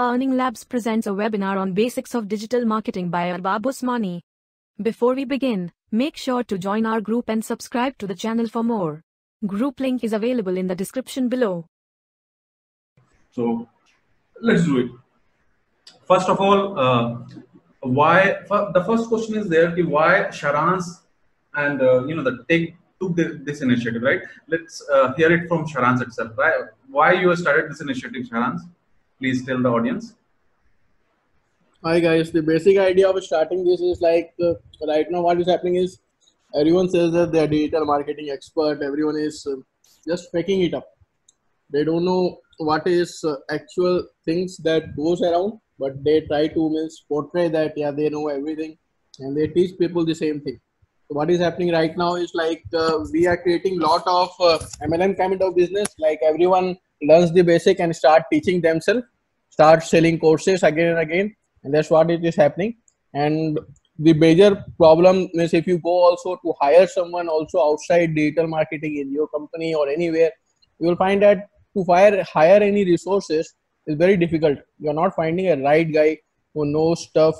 Earning Labs presents a webinar on basics of digital marketing by Arbab Usmani. Before we begin, make sure to join our group and subscribe to the channel for more. Group link is available in the description below. So let's do it. First of all, the first question is there, why Sharans and took this initiative, right? Let's hear it from Sharans itself, right? Why you have started this initiative, Sharans? Please tell the audience. Hi guys, the basic idea of starting this is like right now what is happening is everyone says that they are digital marketing expert. Everyone is just faking it up. They don't know what is actual things that goes around, but they try to portray that they know everything, and they teach people the same thing. So what is happening right now is like we are creating lot of MLM kind of business. Like everyone learns the basic and start teaching themselves, start selling courses again and again, and that's what it is happening. And the major problem is if you go also to hire someone also outside digital marketing in your company or anywhere, you will find that to hire any resources is very difficult. You're not finding a right guy who knows stuff.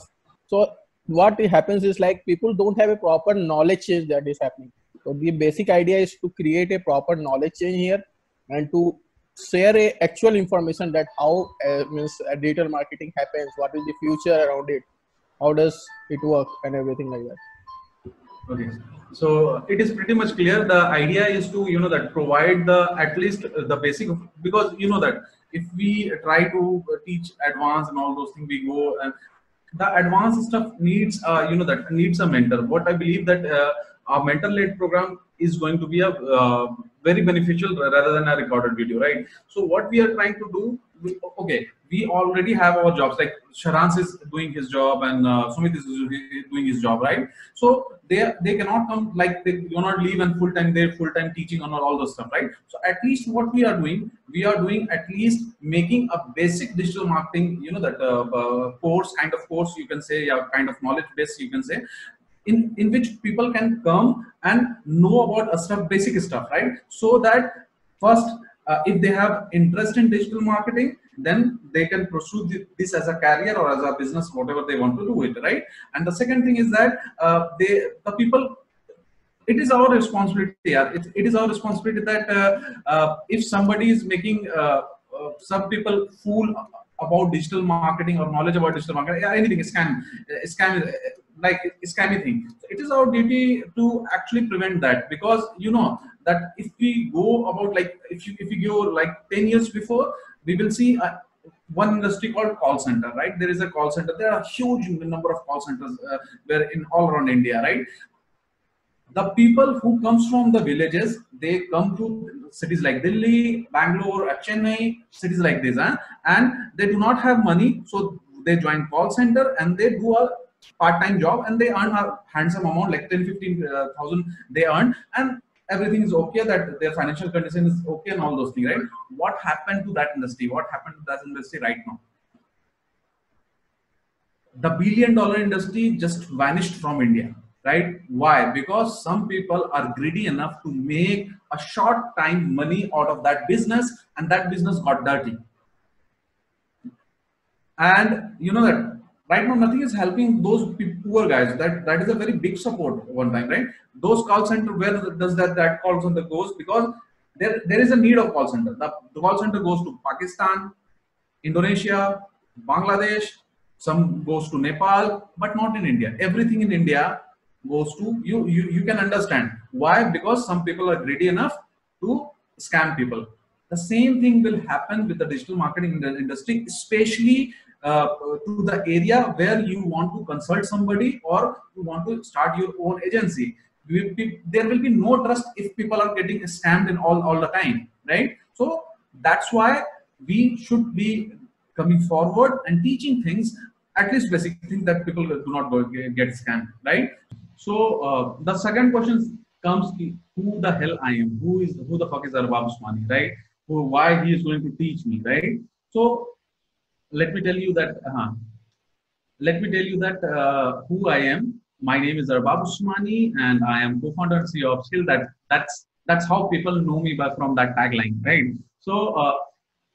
So what happens is like people don't have a proper knowledge change that is happening. So the basic idea is to create a proper knowledge change here and to share a actual information that how digital marketing happens, what is the future around it, how does it work, and everything like that. Okay, so it is pretty much clear. The idea is to that provide the at least the basic, because that if we try to teach advanced and all those things, we go and the advanced stuff needs that needs a mentor. What I believe that our mentor-led program is going to be a very beneficial rather than a recorded video, right? So what we are trying to do, we already have our jobs, like Sharans is doing his job and Sumit is doing his job, right? So they cannot come, like they do not leave and they're full-time teaching on all those stuff, right? So at least what we are doing at least making a basic digital marketing, course, kind of course you can say, kind of knowledge base you can say, in which people can come and know about basic stuff, right? So that first, if they have interest in digital marketing, then they can pursue this as a career or as a business, whatever they want to do it, right? And the second thing is that the people, it is our responsibility. It is our responsibility that if somebody is making some people fool about digital marketing or knowledge about digital marketing, anything scam like scammy thing. It is our duty to actually prevent that, because that if we go about like if you go like 10 years before, we will see one industry called call center, right? There is a call center. There are a huge number of call centers where in all around India, right? The people who comes from the villages, they come to cities like Delhi, Bangalore, Chennai, cities like this, and they do not have money, so they join call center and they do a part-time job and they earn a handsome amount, like 10-15,000 they earn, and everything is okay, that their financial condition is okay and all those things, right? What happened to that industry? What happened to that industry right now? The billion-dollar industry just vanished from India, right? Why? Because some people are greedy enough to make a short time money out of that business, and that business got dirty. And that right now nothing is helping those poor guys. That is a very big support one time, right? Those call center, where does that call center goes? Because there is a need of call center. The call center goes to Pakistan, Indonesia, Bangladesh, some goes to Nepal, but not in India. Everything in India goes to you can understand why, because some people are greedy enough to scam people. The same thing will happen with the digital marketing industry, especially to the area where you want to consult somebody or you want to start your own agency. There will be no trust if people are getting scammed in all the time, right? So that's why we should be coming forward and teaching things, at least basic things, that people do not get scammed, right? So the second question comes, who the hell I am? Who the fuck is Arbab Usmani, right? Why he is going to teach me, right? So let me tell you that who I am. My name is Arbab Usmani and I am co-founder and CEO of Skill. That's how people know me from that tagline, right? So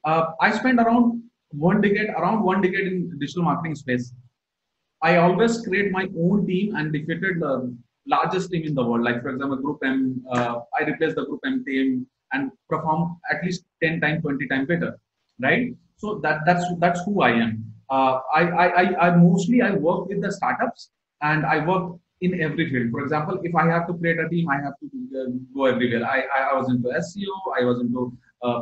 I spent around around 1 decade in digital marketing space. I always create my own team and defeated the largest team in the world. Like for example, Group M, I replace the Group M team and perform at least 10 times, 20 times better, right? So that's who I am. I mostly I work with the startups and I work in every field. For example, if I have to create a team, I have to go everywhere. I was into SEO, I was into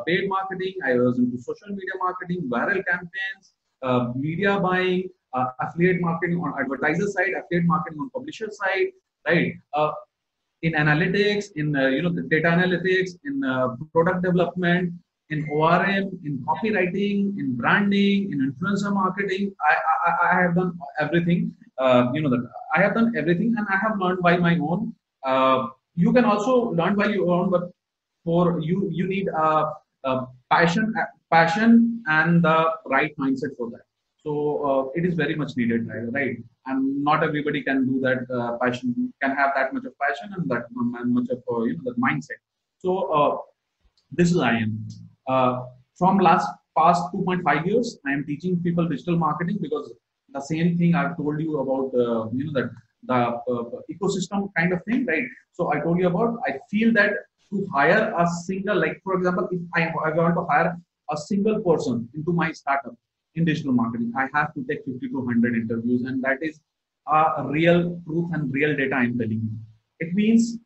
paid marketing, I was into social media marketing, viral campaigns, media buying, affiliate marketing on advertiser side, affiliate marketing on publisher side, right? In analytics, in the data analytics, in product development, in ORM, in copywriting, in branding, in influencer marketing. I have done everything. That I have done everything, and I have learned by my own. You can also learn by your own, but for you need a passion and the right mindset for that. So it is very much needed, right? And not everybody can do that. Passion can have that much of passion and that much of that mindset. So this is I am. From past 2.5 years, I am teaching people digital marketing because the same thing I've told you about that the ecosystem kind of thing, right? So I told you about. I feel that to hire a single, like for example, if I want to hire a single person into my startup in digital marketing, I have to take 50 to 100 interviews, and that is a real proof and real data I'm telling you. It means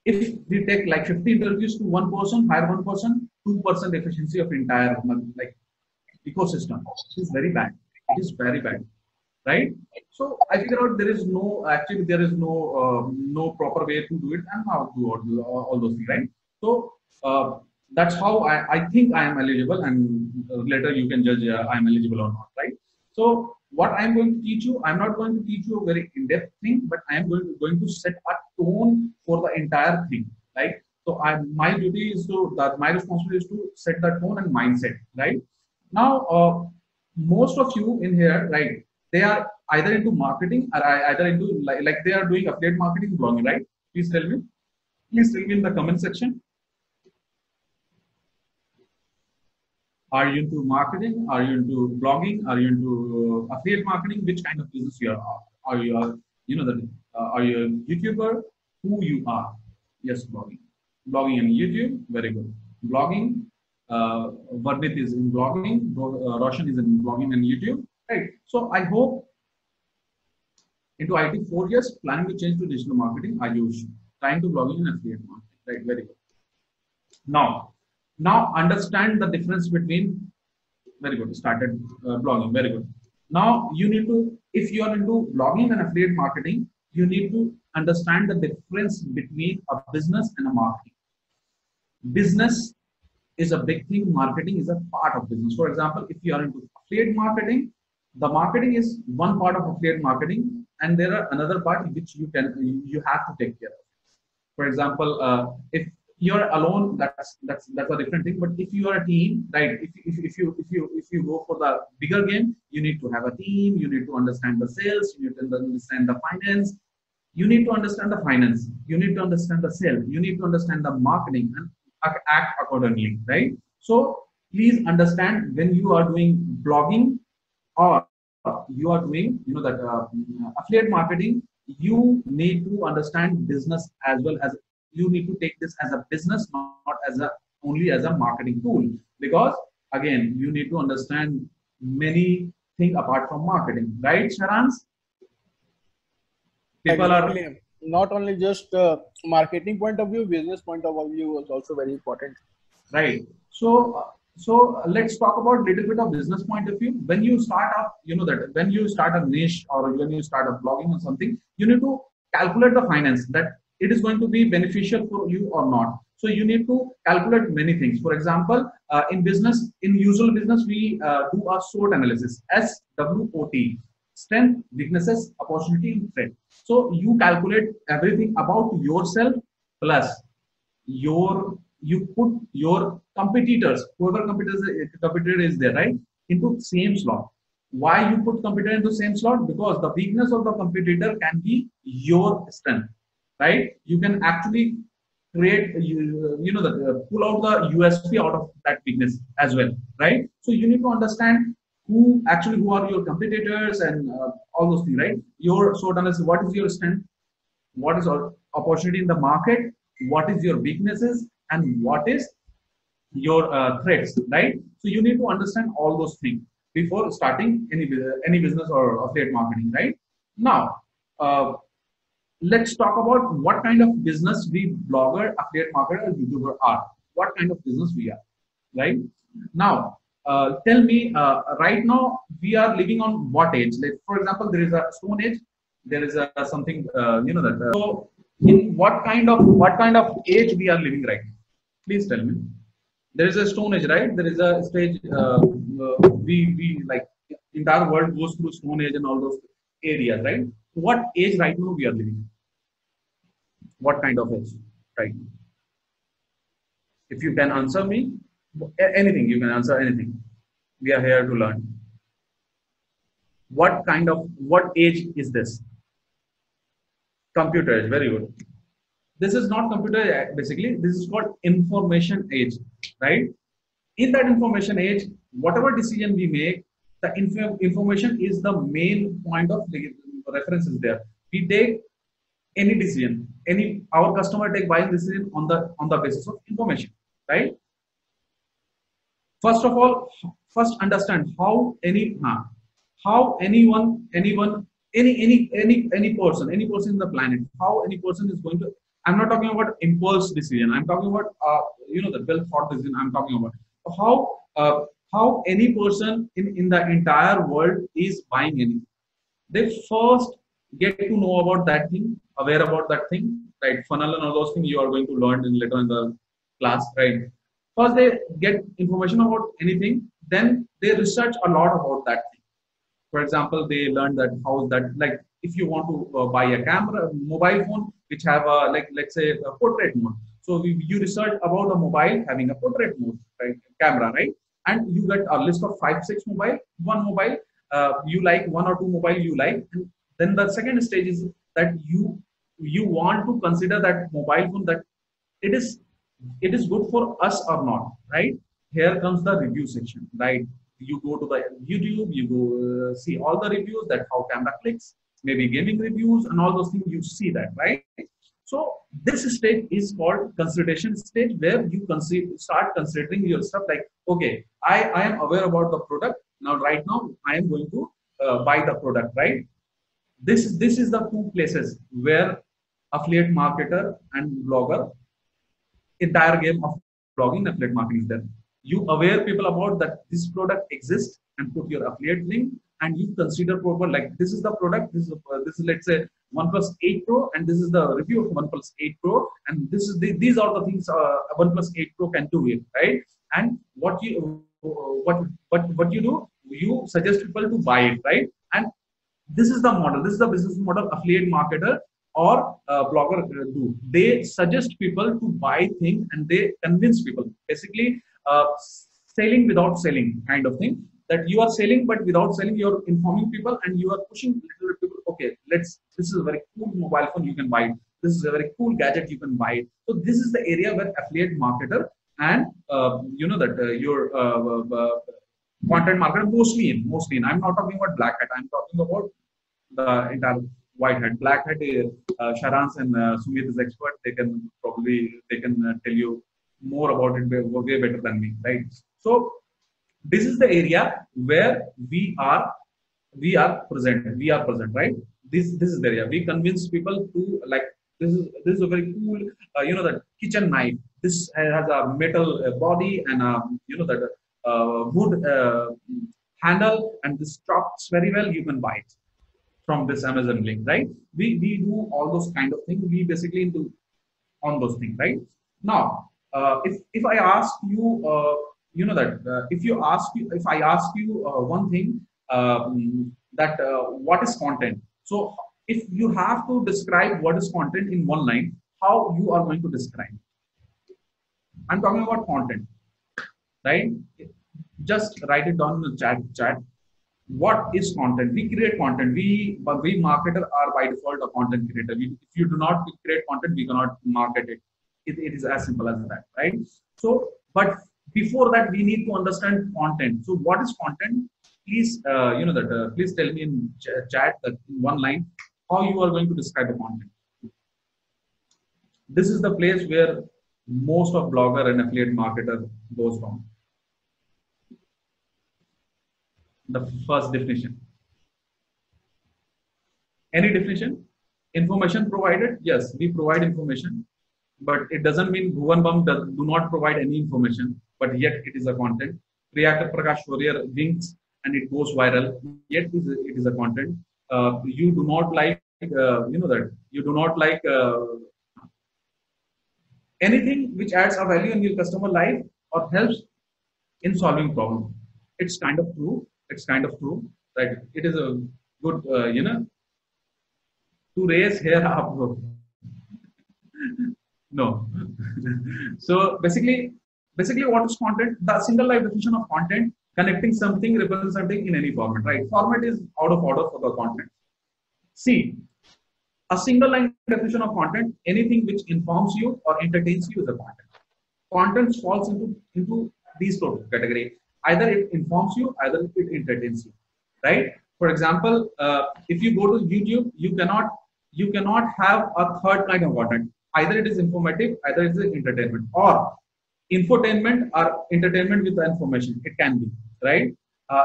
if we take like 50 interviews to one person, hire one person, 2% efficiency of entire like ecosystem. It is very bad. It is very bad, right? So I figure out there is no proper way to do it and how to do all those things, right? So that's how I think I am eligible, and later you can judge I am eligible or not, right? So what I'm going to teach you, I'm not going to teach you a very in-depth thing, but I am going to set a tone for the entire thing, right? So my duty is my responsibility is to set the tone and mindset, right? Now, most of you in here, right, they are either into marketing or either into like they are doing affiliate marketing, blogging, right? Please tell me. Please tell me in the comment section. Are you into marketing? Are you into blogging? Are you into affiliate marketing? Which kind of business you are? Are you are you a YouTuber? Who you are? Yes, blogging. Blogging and YouTube, very good. Blogging. Varnit is in blogging. Roshan is in blogging and YouTube. Right. So I hope into IT 4 years, planning to change to digital marketing. Ayush, trying to blogging and affiliate marketing. Right. Very good. Now understand the difference between. Very good. Started blogging. Very good. Now you need to, if you are into blogging and affiliate marketing, you need to understand the difference between a business and a marketing. Business is a big thing. Marketing is a part of business. For example, if you are into affiliate marketing, the marketing is one part of affiliate marketing, and there are another part which you have to take care of. For example, if you're alone, that's a different thing. But if you are a team, right? If you go for the bigger game, you need to have a team. You need to understand the sales. You need to understand the finance. You need to understand the finance. You need to understand the sale. You need to understand the marketing and act accordingly, right? So please understand, when you are doing blogging or you are doing affiliate marketing, you need to understand business as well. As you need to take this as a business, not as only as a marketing tool, because again you need to understand many things apart from marketing, right, Sharans? People are not only just marketing point of view, business point of view is also very important, right? So let's talk about little bit of business point of view. When you start up, when you start a niche or when you start a blogging or something, you need to calculate the finance, that it is going to be beneficial for you or not. So you need to calculate many things. For example, in usual business, we do a SWOT analysis, SWOT, strength, weaknesses, opportunity, and threat. So you calculate everything about yourself plus you put your competitors, whoever competitor is there, right, into same slot. Why you put competitor into same slot? Because the weakness of the competitor can be your strength, right? You can actually create pull out the USP out of that weakness as well, right? So you need to understand who are your competitors and all those things, right? Your SWOT analysis, what is your strength, what is our opportunity in the market, what is your weaknesses, and what is your threats, right? So you need to understand all those things before starting any business or affiliate marketing, right? Now, uh, let's talk about what kind of business we blogger, affiliate marketer, or YouTuber are. What kind of business we are, right? Now, tell me, right now we are living on what age? Like, for example, there is a Stone Age, there is a something, that. So, in what kind of age we are living right now? Please tell me. There is a Stone Age, right? There is a stage. We like entire world goes through Stone Age and all those areas, right? What age right now we are living? What kind of age right now? If you can answer me, anything, you can answer anything. We are here to learn. What age is this? Computer age, very good. This is not computer basically, this is called information age, right? In that information age, whatever decision we make, the information is the main point of the references there. We take any decision, our customer take buying decision on the basis of information, right? First of all, first understand how any person in the planet, how any person is going to. I'm not talking about impulse decision. I'm talking about the well thought decision. I'm talking about how any person in the entire world is buying anything. They first get to know about that thing, aware about that thing, right? Funnel and all those things you are going to learn later in the class, right? First they get information about anything, then they research a lot about that thing. For example, they learn that how that, like if you want to buy a camera, mobile phone which have a, like let's say a portrait mode. So you research about a mobile having a portrait mode, right? Camera, right? And you get a list of 5, 6 mobile, one mobile you like, one or two mobile you like, and then the second stage is that you want to consider that mobile phone, that it is good for us or not, right? Here comes the review section, right? You go to the YouTube, you go see all the reviews, that how camera clicks, maybe gaming reviews and all those things, you see that, right? So this stage is called consideration stage, where you start considering your stuff, like, okay, I am aware about the product. Now, right now, I am going to buy the product, right? This is the two places where affiliate marketer and blogger, entire game of blogging, affiliate marketing is there. You aware people about that this product exists and put your affiliate link, and you consider proper, like this is the product, this is let's say OnePlus 8 Pro, and this is the review of OnePlus 8 Pro, and these are the things OnePlus 8 Pro can do it, right? And what you do, you suggest people to buy it, right? And this is the model, this is the business model affiliate marketer or blogger do. They suggest people to buy things and they convince people, basically selling without selling kind of thing, that you are selling but without selling. You're informing people and you are pushing little people, okay, this is a very cool mobile phone, you can buy it. This is a very cool gadget, you can buy it. So this is the area where affiliate marketer and your content marketer mostly in. I'm not talking about black hat, I'm talking about the entire white hat. Black hat, Sharans and Sumit is expert. They can tell you more about it way better than me, right? So this is the area where we are present, right? This is the area we convince people to, like, this is a very cool that kitchen knife. This has a metal body and that wood handle, and this chops very well, you can buy it from this Amazon link, right? We do all those kind of things. We basically do on those things, right? Now, if I ask you, if I ask you one thing, that what is content? So if you have to describe what is content in one line, how you are going to describe? I'm talking about content, right? Just write it down in the chat. What is content? We create content. We marketer are by default a content creator. If you do not create content, we cannot market it. It is as simple as that, right? So, but before that, we need to understand content. So, what is content? Please, please tell me in chat that in one line how you are going to describe the content. This is the place where most of blogger and affiliate marketer goes wrong. The first definition. Any definition? Information provided? Yes, we provide information, but it doesn't mean Bhuvan Bam do not provide any information, but yet it is a content. Priyakar Prakash Warrior winks and it goes viral, yet it is a content. You do not like, you do not like anything which adds a value in your customer life or helps in solving problem. It's kind of true. It's kind of true. Right? It is a good, to raise hair up. No. So basically what is content? The single line definition of content, connecting something, representing in any format, right? Format is out of order for the content. See, a single line definition of content, anything which informs you or entertains you is a content. Content falls into these two categories. Either it informs you, either it entertains you, right? For example, if you go to YouTube, you cannot have a third kind of content. Either it is informative, either it is entertainment, or infotainment or entertainment with the information. It can be, right?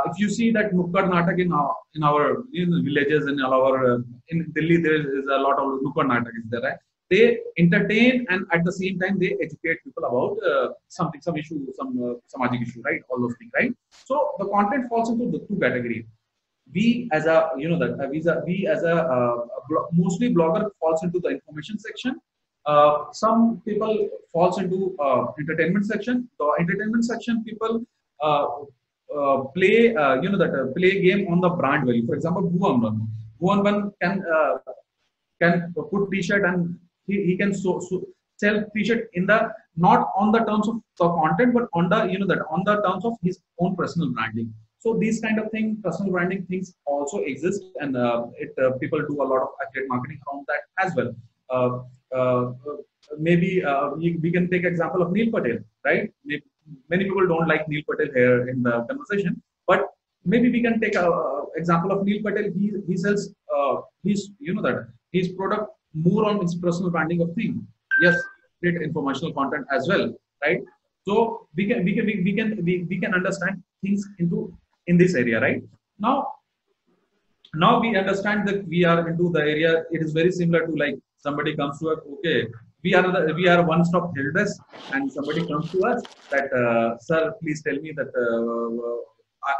If you see that Nukkad Natak in our villages, in our in Delhi, there is a lot of Nukkad Natak is there, right? They entertain and at the same time they educate people about some issue, some samadhic issue, right? All those things, right? So the content falls into the two categories. We as a mostly blogger falls into the information section. Some people falls into entertainment section. The entertainment section people play play a game on the brand value. For example, Bhuvan Ban can put t-shirt and he can sell t-shirt in the not on the terms of the content, but on the on the terms of his own personal branding. So these kind of things, personal branding things also exist, and people do a lot of affiliate marketing around that as well. Maybe we can take example of Neil Patel, right? Many people don't like Neil Patel here in the conversation, but maybe we can take a example of Neil Patel. He sells his product more on his personal branding of thing. Yes, great informational content as well, right? So we can understand things in this area, right? Now we understand that we are into the area. It is very similar to like somebody comes to us. Okay, we are one-stop help desk, and somebody comes to us that sir, please tell me that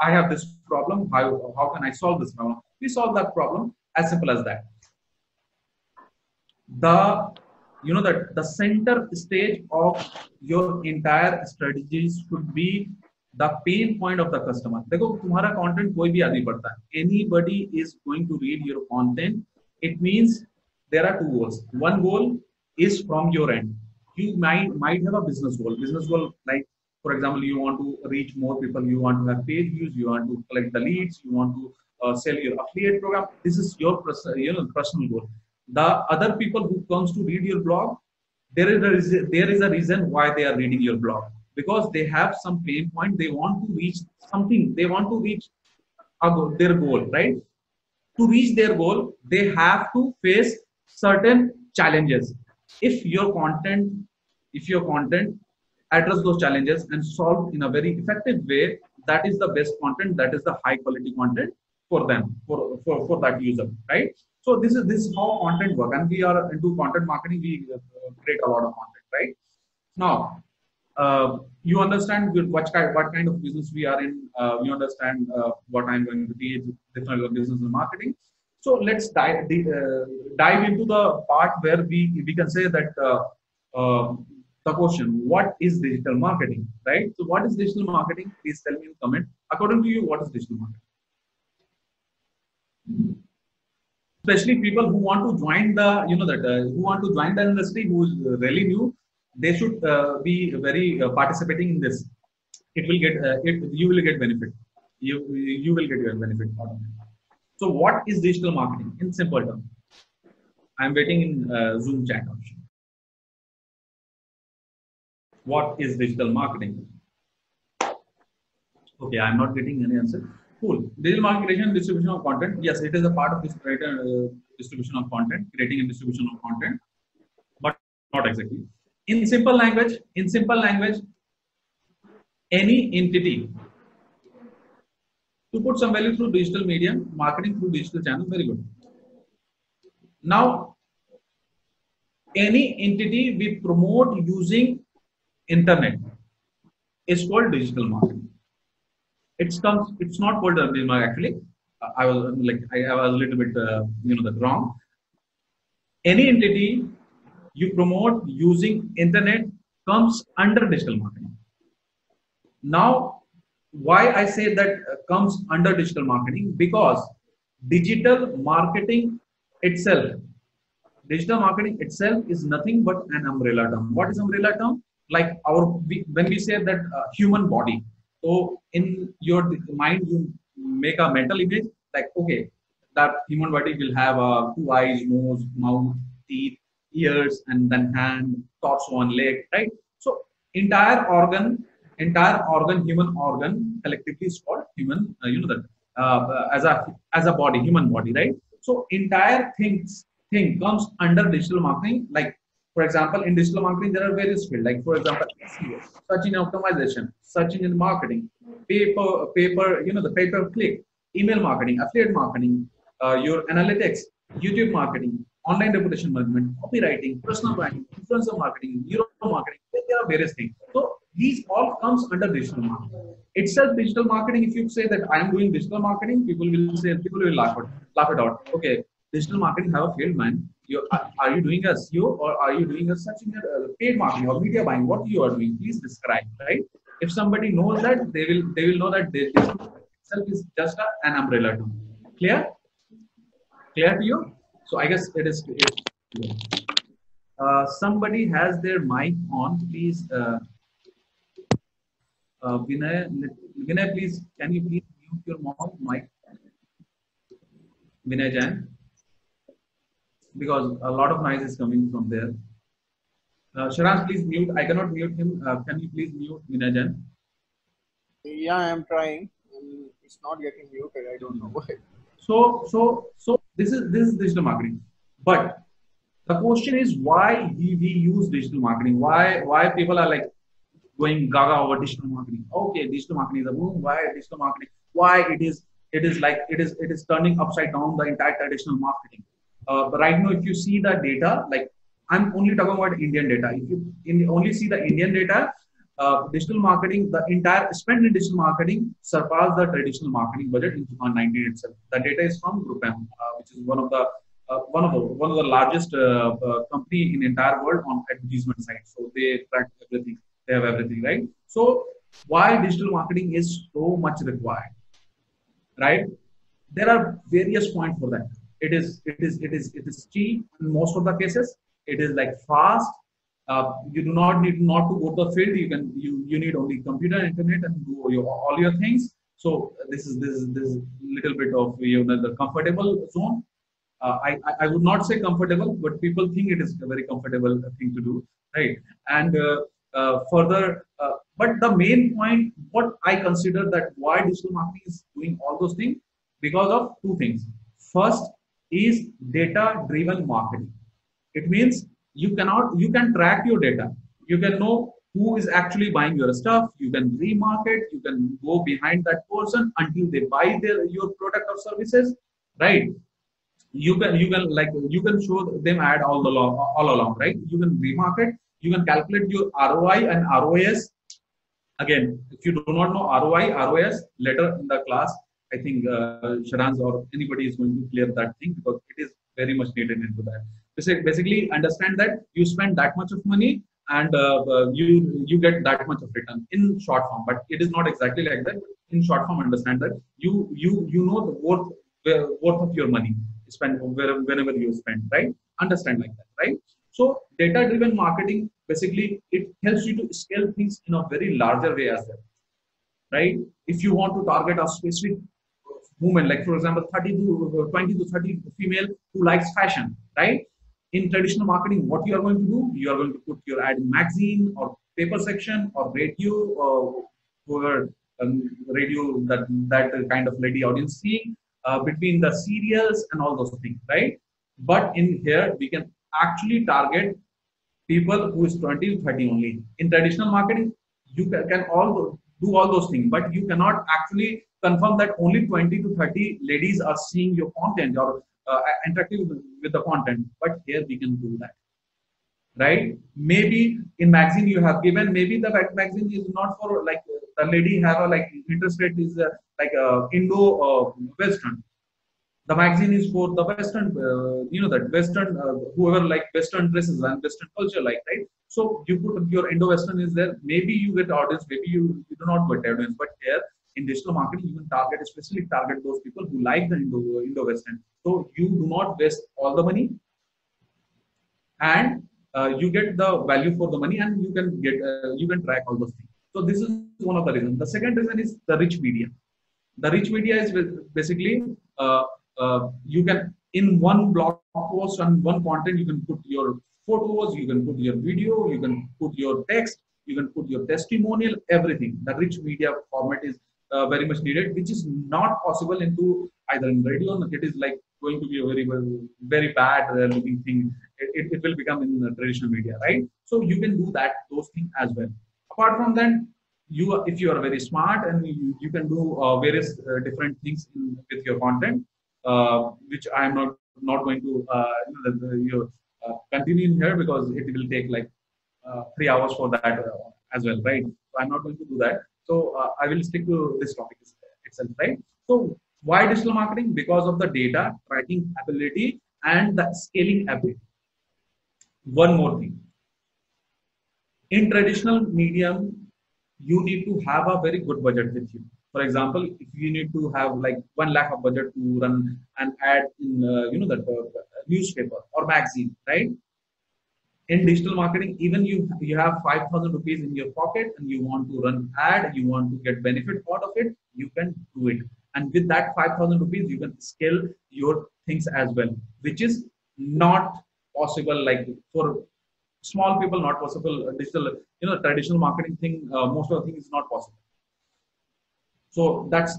I have this problem. How can I solve this problem? We solve that problem as simple as that. The center stage of your entire strategies should be the pain point of the customer. देखो तुम्हारा content कोई भी आदमी पढ़ता है. Anybody is going to read your content. It means there are two goals. One goal is from your end. You might have a business goal. Business goal, like for example, you want to reach more people. You want to have page views. You want to collect the leads. You want to sell your affiliate program. This is your personal goal. The other people who comes to read your blog, there is a reason why they are reading your blog, because they have some pain point. They want to reach something. They want to reach their goal, right? To reach their goal, they have to face certain challenges. If your content address those challenges and solve in a very effective way, that is the best content. That is the high quality content for them, for that user, right? So this is how content work, and we are into content marketing. We create a lot of content, right? Now, you understand what kind of business we are in. You understand what I'm going to teach, different business and marketing. So let's dive into the part where we can say that the question, what is digital marketing, right? So what is digital marketing? Please tell me in comment. According to you, what is digital marketing? Especially people who want to join the who want to join the industry, who is really new, they should be very participating in this. It will get you will get benefit. You will get your benefit out of it. So what is digital marketing in simple terms? I'm waiting in Zoom chat option. What is digital marketing? Okay, I'm not getting any answer. Cool. Digital marketing creation and distribution of content. Yes, it is a part of this distribution of content, creating and distribution of content, but not exactly. In simple language, any entity to put some value through digital medium, marketing through digital channel. Very good. Now, any entity we promote using internet is called digital marketing. It's not called digital marketing actually. I was I was a little bit that wrong. Any entity you promote using internet comes under digital marketing. Now, why I say that comes under digital marketing? Because digital marketing itself digital marketing itself is nothing but an umbrella term. What is umbrella term? Like when we say that human body. So in your mind, you make a mental image like, okay, that human body will have two eyes, nose, mouth, teeth, ears, and then hand, torso, and leg, right? So entire organ, human organ, collectively is called human. As a body, human body, right? So entire thing comes under digital marketing. Like for example, in digital marketing, there are various fields. Like for example, SEO, search engine optimization, search engine marketing, the pay per click, email marketing, affiliate marketing, your analytics, YouTube marketing, online reputation management, copywriting, personal branding, influencer marketing, neuro marketing. There are various things. So these all comes under digital marketing. Itself, digital marketing. If you say that I am doing digital marketing, people will laugh it out. Okay, digital marketing have a field, man. Are you doing a SEO or are you doing a search engine paid marketing or media buying? What you are doing? Please describe, right? If somebody knows that, they will know that digital itself is just an umbrella term. Clear? Clear to you? So I guess it is. Somebody has their mic on, please. Vinay, please, can you please mute your mic? Vinay Jain, because a lot of noise is coming from there. Sharaj, please mute. I cannot mute him. Can you please mute Vinay Jain? Yeah, I am trying. It's not getting muted. I don't know why. So this is digital marketing. But the question is why we use digital marketing? Why people are like going gaga over digital marketing? Okay, digital marketing is a boom. Why digital marketing? Why it is turning upside down the entire traditional marketing. But right now, if you see the data, like I'm only talking about Indian data. If you only see the Indian data, digital marketing, the entire spend in digital marketing surpassed the traditional marketing budget in 2019 itself. The data is from GroupM, which is one of the largest company in the entire world on advertisement side. So they track everything. They have everything, right? So why digital marketing is so much required, right? There are various points for that. It is cheap in most of the cases. It is like fast. You do not need not to go to the field. You need only computer, internet, and do all your things. So this is little bit of the comfortable zone. I would not say comfortable, but people think it is a very comfortable thing to do, right? And but the main point, what I consider that why digital marketing is doing all those things, because of two things. First is data-driven marketing. It means you can track your data. You can know who is actually buying your stuff. You can remarket. You can go behind that person until they buy your product or services, right? You can show them ad all along, right? You can remarket. You can calculate your ROI and ROS. Again, if you do not know ROI, ROS, later in the class, I think Sharans or anybody is going to clear that thing because it is very much needed into that. Basically, understand that you spend that much of money and you get that much of return in short form. But it is not exactly like that. In short form, understand that you know the worth of your money spend whenever you spend, right? Understand like that, right? So data-driven marketing, basically, it helps you to scale things in a very larger way as well, right? If you want to target a specific woman, like for example, 20 to 30 female who likes fashion, right? In traditional marketing, what you are going to do, you are going to put your ad in magazine or paper section or radio, whoever radio that kind of lady audience seeing, between the serials and all those things, right? But in here we can actually target people who is 20 to 30 only. In traditional marketing, you can all do all those things, but you cannot actually confirm that only 20 to 30 ladies are seeing your content or interacting with the content. But here we can do that, right? Maybe in magazine you have given, maybe the magazine is not for like the lady have a like interest rate is like Indo Western. The magazine is for the Western, that Western, whoever like Western dresses and Western culture, like, right? So you put your Indo-Western is there. Maybe you get audience, maybe you do not get audience. But here in digital marketing, you can target, especially target those people who like the Indo-Western. So you do not waste all the money, and you get the value for the money, and you can track all those things. So this is one of the reasons. The second reason is the rich media. The rich media is basically you can in one blog post and one content you can put your photos, you can put your video, you can put your text, you can put your testimonial, everything. The rich media format is very much needed, which is not possible into either in radio. It is like going to be a very bad looking thing. It will become in the traditional media, right? So you can do those things as well. Apart from that, if you are very smart and you can do various different things with your content, which I am not going to continue in here because it will take like 3 hours for that as well, right? So I'm not going to do that. So I will stick to this topic itself, right? So why digital marketing? Because of the data tracking ability and the scaling ability. One more thing. In traditional medium, you need to have a very good budget with you. For example, if you need to have like 1 lakh of budget to run an ad in newspaper or magazine, right? In digital marketing, even you have 5,000 rupees in your pocket and you want to run ad, you want to get benefit out of it, you can do it. And with that 5,000 rupees, you can scale your things as well, which is not possible. Like for small people, not possible. Digital, traditional marketing thing, most of the things is not possible. So that's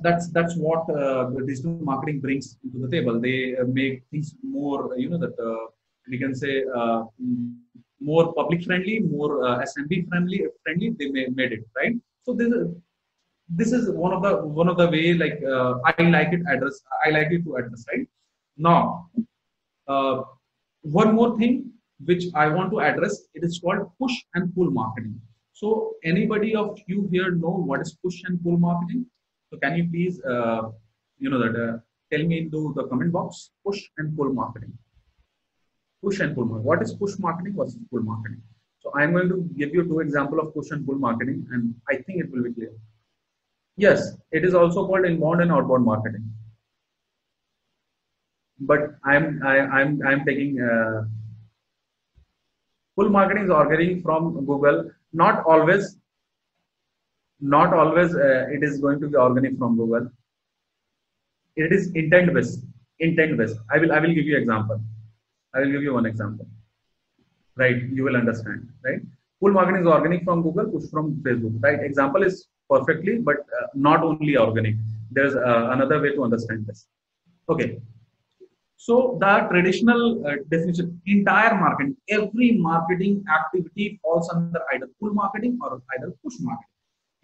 what the digital marketing brings to the table. They make things more, we can say more public friendly, more SMB friendly. They made it, right. So this is one of the way like I like it to address, right. Now one more thing which I want to address, it is called push and pull marketing. So anybody of you here know what is push and pull marketing? So can you please tell me into the comment box, push and pull marketing. Push and pull marketing. What is push marketing? What is pull marketing? So I am going to give you 2 examples of push and pull marketing, and I think it will be clear. Yes, it is also called inbound and outbound marketing. But I'm taking pull marketing is organic from Google. Not always. It is going to be organic from Google. It is intent based. I will give you example. I will give you one example. Right, you will understand. Right, pull marketing is organic from Google, push from Facebook. Right, example is perfectly, but not only organic. There's another way to understand this. Okay. So the traditional definition, entire marketing, every marketing activity falls under either pull marketing or either push marketing.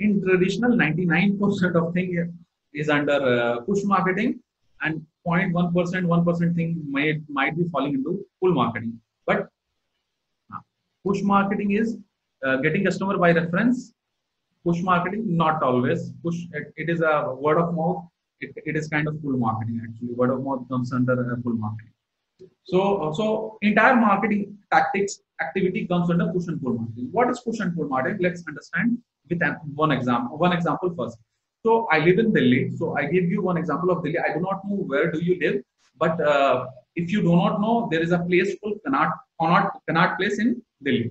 In traditional, 99% of thing is under push marketing, and 0.1%, 1% thing might be falling into pull marketing. But push marketing is getting customer by reference. Push marketing, not always. It is a word of mouth. It is kind of pull marketing actually. Word of mouth comes under pull marketing. So entire marketing tactics activity comes under push and pull marketing. What is push and pull marketing? Let's understand with one example. One example first. So I live in Delhi. So I give you one example of Delhi. I do not know where do you live, but if you do not know, there is a place called Connaught Place in Delhi.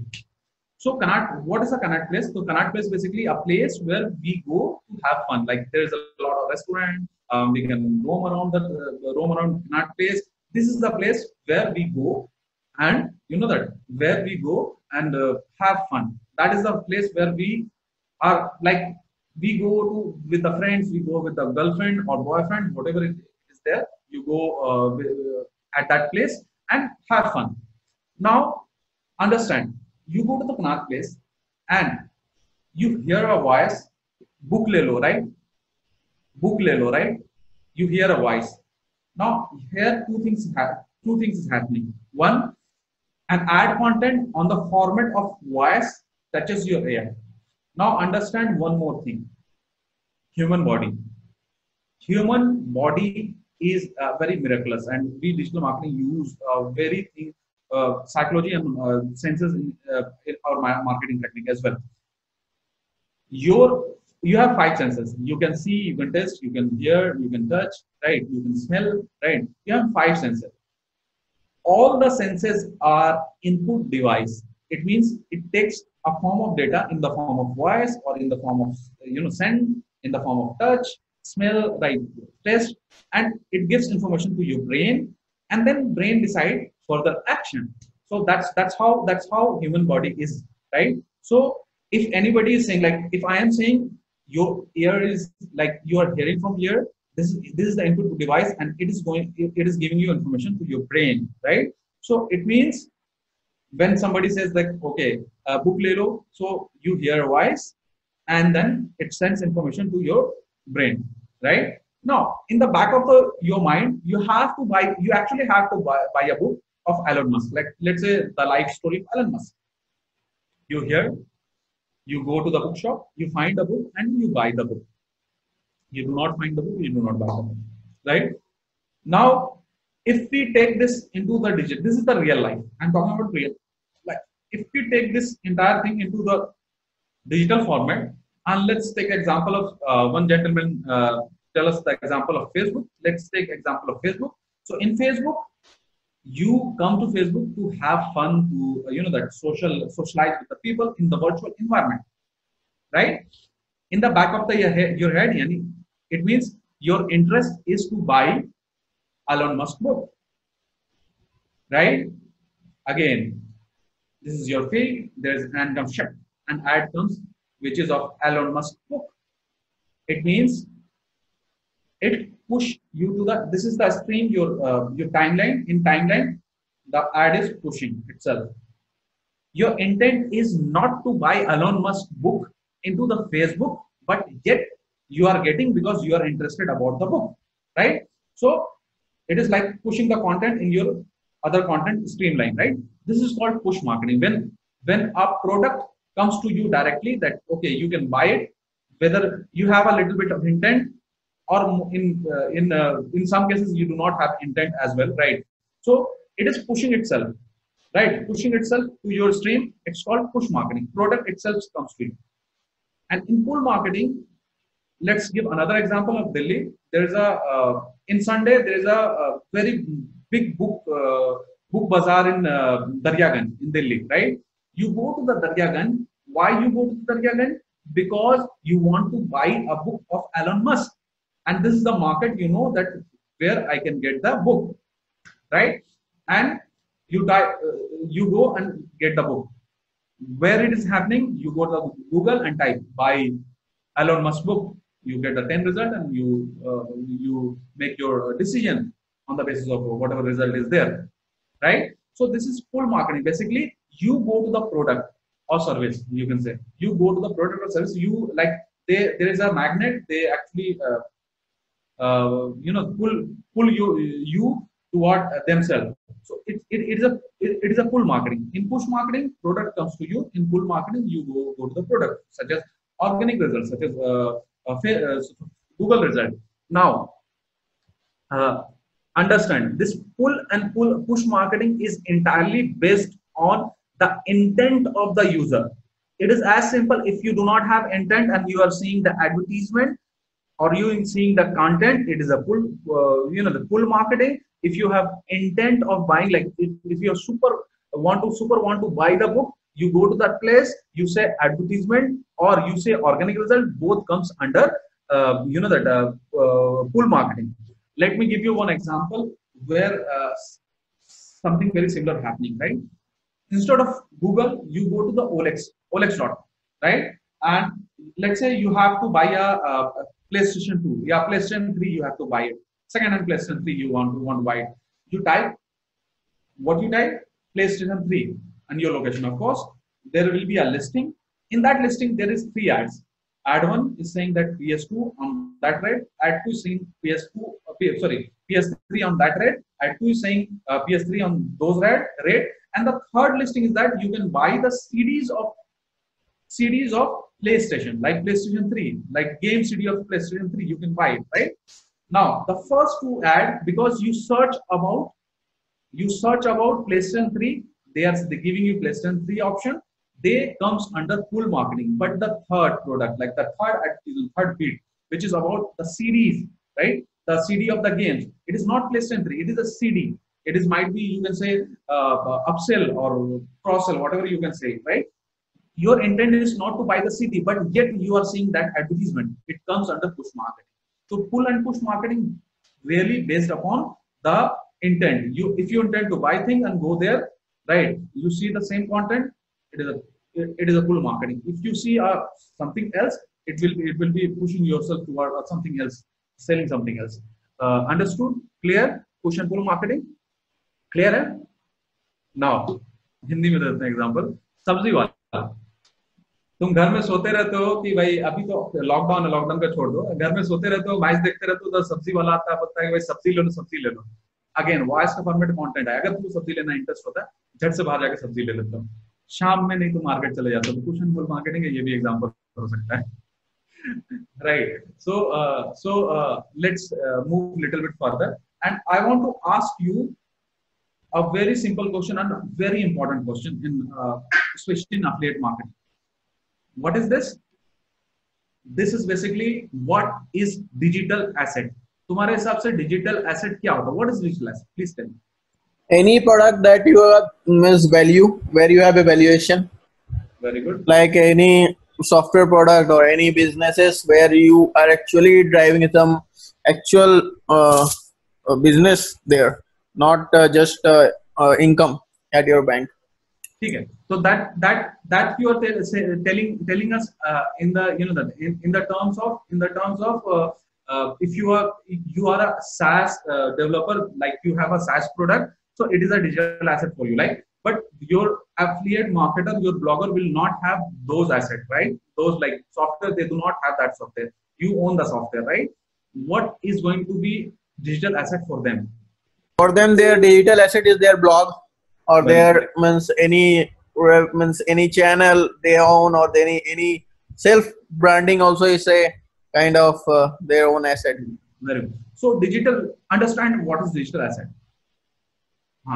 So Connaught, what is a Connaught Place? So Connaught Place is basically a place where we go to have fun. Like there is a lot of restaurant. We can roam around Connaught Place. This is the place where we go and you know that where we go and have fun. That is the place where we are like, we go to with the friends, we go with the girlfriend or boyfriend, whatever it is there. You go at that place and have fun. Now, understand, you go to the Connaught place and you hear a voice, book le lo, right? Book le lo, right? You hear a voice. Now, here two things is happening. One, an ad content on the format of voice touches your ear. Now, understand one more thing. Human body. Human body is very miraculous, and we digital marketing use very psychology and senses in our marketing technique as well. You have five senses. You can see, you can taste, you can hear, you can touch, right? You can smell, right? You have five senses. All the senses are input device. It means it takes a form of data in the form of voice or in the form of scent, in the form of touch, smell, right, taste, and it gives information to your brain, and then brain decide further action. So that's how human body is, right? So if anybody is saying, like, if I am saying your ear is like you are hearing from here, this is the input device, and it is giving you information to your brain, right? So it means when somebody says like, okay, book le lo, so you hear a voice and then it sends information to your brain, right? Now, in the back of your mind, you actually have to buy a book of Elon Musk. Like, let's say the life story of Elon Musk. You hear, you go to the bookshop, you find a book and you buy the book. You do not find the book, you do not buy the book, right? Now, if we take this into the digital, this is the real life. I'm talking about real life. If we take this entire thing into the digital format, and let's take example of one gentleman tell us the example of Facebook. Let's take example of Facebook. So in Facebook, you come to Facebook to have fun, to that socialize with the people in the virtual environment, right? In the back of your head, Yani, it means your interest is to buy Elon Musk book, right? Again, this is your feed. There's an ad comes which is of Elon Musk book. It means it push you to the. This is the stream, your timeline. In timeline, the ad is pushing itself. Your intent is not to buy Elon Musk book into the Facebook, but yet you are getting because you are interested about the book, right? So it is like pushing the content in your other content streamline, right? This is called push marketing. When a product comes to you directly, that okay, you can buy it, whether you have a little bit of intent, or in some cases you do not have intent as well, right? So it is pushing itself, right? Pushing itself to your stream. It's called push marketing. Product itself comes to you. And in pull marketing, let's give another example of Delhi. There is in Sunday there is a very big book bazaar in Daryaganj in Delhi, right? You go to the Daryaganj. Why you go to the Daryaganj? Because you want to buy a book of Elon Musk, and this is the market, that where I can get the book, right? And you go and get the book. Where it is happening, you go to Google and type buy Elon Musk book. You get a 10 result, and you make your decision on the basis of whatever result is there, right? So this is full marketing. Basically, you go to the product or service. You can say you go to the product or service. You like there is a magnet. They actually pull you toward themselves. So it is a pull marketing. In push marketing, product comes to you. In pull marketing, you go to the product, such as organic results, such as Google result. Now, understand this push marketing is entirely based on the intent of the user. It is as simple. If you do not have intent and you are seeing the advertisement or you seeing the content, it is a pull, the pull marketing. If you have intent of buying, like if you want to buy the book, you go to that place, you say advertisement or you say organic result, both comes under pull marketing. Let me give you one example where something very similar happening, right? Instead of Google, you go to the OLX dot, right? And let's say you have to buy a PlayStation 2, yeah, PlayStation 3, you have to buy it. Second-hand PlayStation 3, you want to buy it. You type what you type, PlayStation 3, and your location. Of course, there will be a listing. In that listing, there is 3 ads. Ad 1 is saying that PS2 on that rate. Ad 2 is saying PS3 on that rate. Ad 2 is saying PS3 on those rate. And the third listing is that you can buy the CDs of PlayStation, like PlayStation 3, like game CD of PlayStation 3. You can buy it, right? Now, the first 2 ad, because you search about PlayStation 3, they're giving you PlayStation 3 option. They comes under pull marketing. But the third product, like the third bit, which is about the CDs, right? The CD of the games. It is not PlayStation 3. It is a CD. It is might be, you can say upsell or cross sell, whatever you can say, right? Your intent is not to buy the CD, but yet you are seeing that advertisement. It comes under push marketing. So pull and push marketing really based upon the intent. If you intend to buy things and go there, right? You see the same content. It is a pull marketing. If you see something else, it will be pushing yourself toward something else, selling something else. Understood? Clear? Push and pull marketing. Clear है? Now, Hindi में देते हैं example. सब्जी वाला, तुम घर में सोते रहते हो कि भाई अभी तो लॉकडाउन है, लॉकडाउन का छोड़ दो, घर में सोते रहते हो, मैच देखते रहते हो, तो सब्जी वाला आता है, बोलता है कि भाई सब्जी ले लो. अगेन वॉइस का फॉर्मेट कंटेंट है. अगर तुमको सब्जी लेना इंटरेस्ट होता है, झट से बाहर जाके सब्जी ले लेते हो. शाम में नहीं तो मार्केट चले जाते हो. तो पुश एंड पुल मार्केटिंग है, ये भी एग्जांपल हो सकता है. Right. So let's move a little bit further, and I want to ask you a very simple question and a very important question in especially in affiliate marketing. What is this? This is basically what is digital asset. तुम्हारे हिसाब से digital asset क्या होता है? What is digital asset? Please tell me. Any product that you have means value, where you have a valuation. Very good. Like any software product or any businesses where you are actually driving some actual business there, not just income at your bank. Okay. So that you are telling us in the in the terms of if you are a SaaS developer, like you have a SaaS product, so it is a digital asset for you, like. But your affiliate marketer, your blogger will not have those assets, right? Those like software, they do not have that software. You own the software, right? What is going to be digital asset for them? For them, their digital asset is their blog, or their means any channel they own, or any self branding also is a kind of their own asset. Very good. So digital, understand what is digital asset.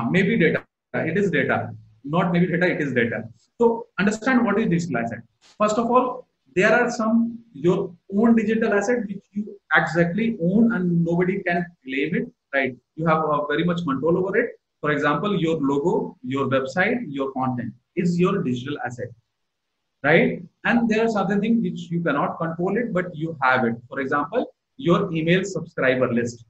Maybe data. It is data. Not maybe data, it is data. So understand what is digital asset. First of all, there are some your own digital asset which you exactly own and nobody can claim it, right? You have very much control over it. For example, your logo, your website, your content is your digital asset, right? And there are certain things which you cannot control it, but you have it. For example, your email subscriber list,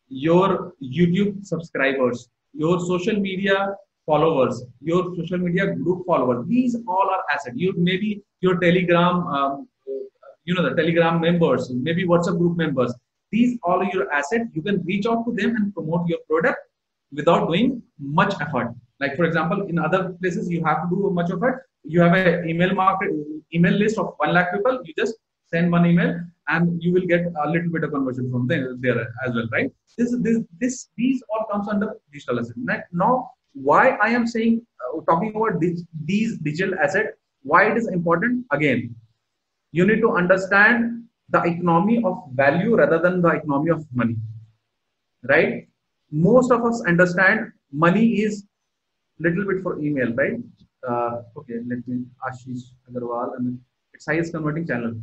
your YouTube subscribers, your social media followers, your social media group followers. These all are assets. Maybe your Telegram, the Telegram members, maybe WhatsApp group members. These all are your assets. You can reach out to them and promote your product without doing much effort. Like for example, in other places you have to do much effort. You have an email list of 1 lakh people. You just send one email and you will get a little bit of conversion from there as well, right? These all comes under digital asset. Now, why I am saying talking about these digital asset, why it is important? Again, you need to understand the economy of value rather than the economy of money, right? Most of us understand money is little bit for email, right? Okay, let me Ashish Agarwal, and it's highest converting channel.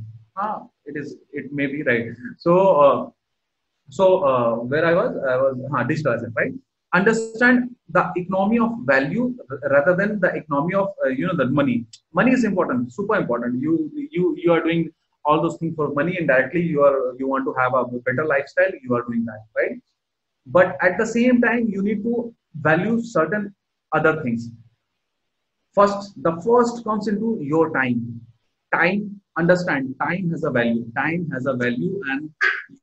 It may be right. So where I was digital asset, right? Understand the economy of value rather than the economy of the money. Money is important, super important. You are doing all those things for money, and directly you want to have a better lifestyle. You are doing that, right? But at the same time, you need to value certain other things. The first comes into your time. Time, understand, time has a value. Time has a value, and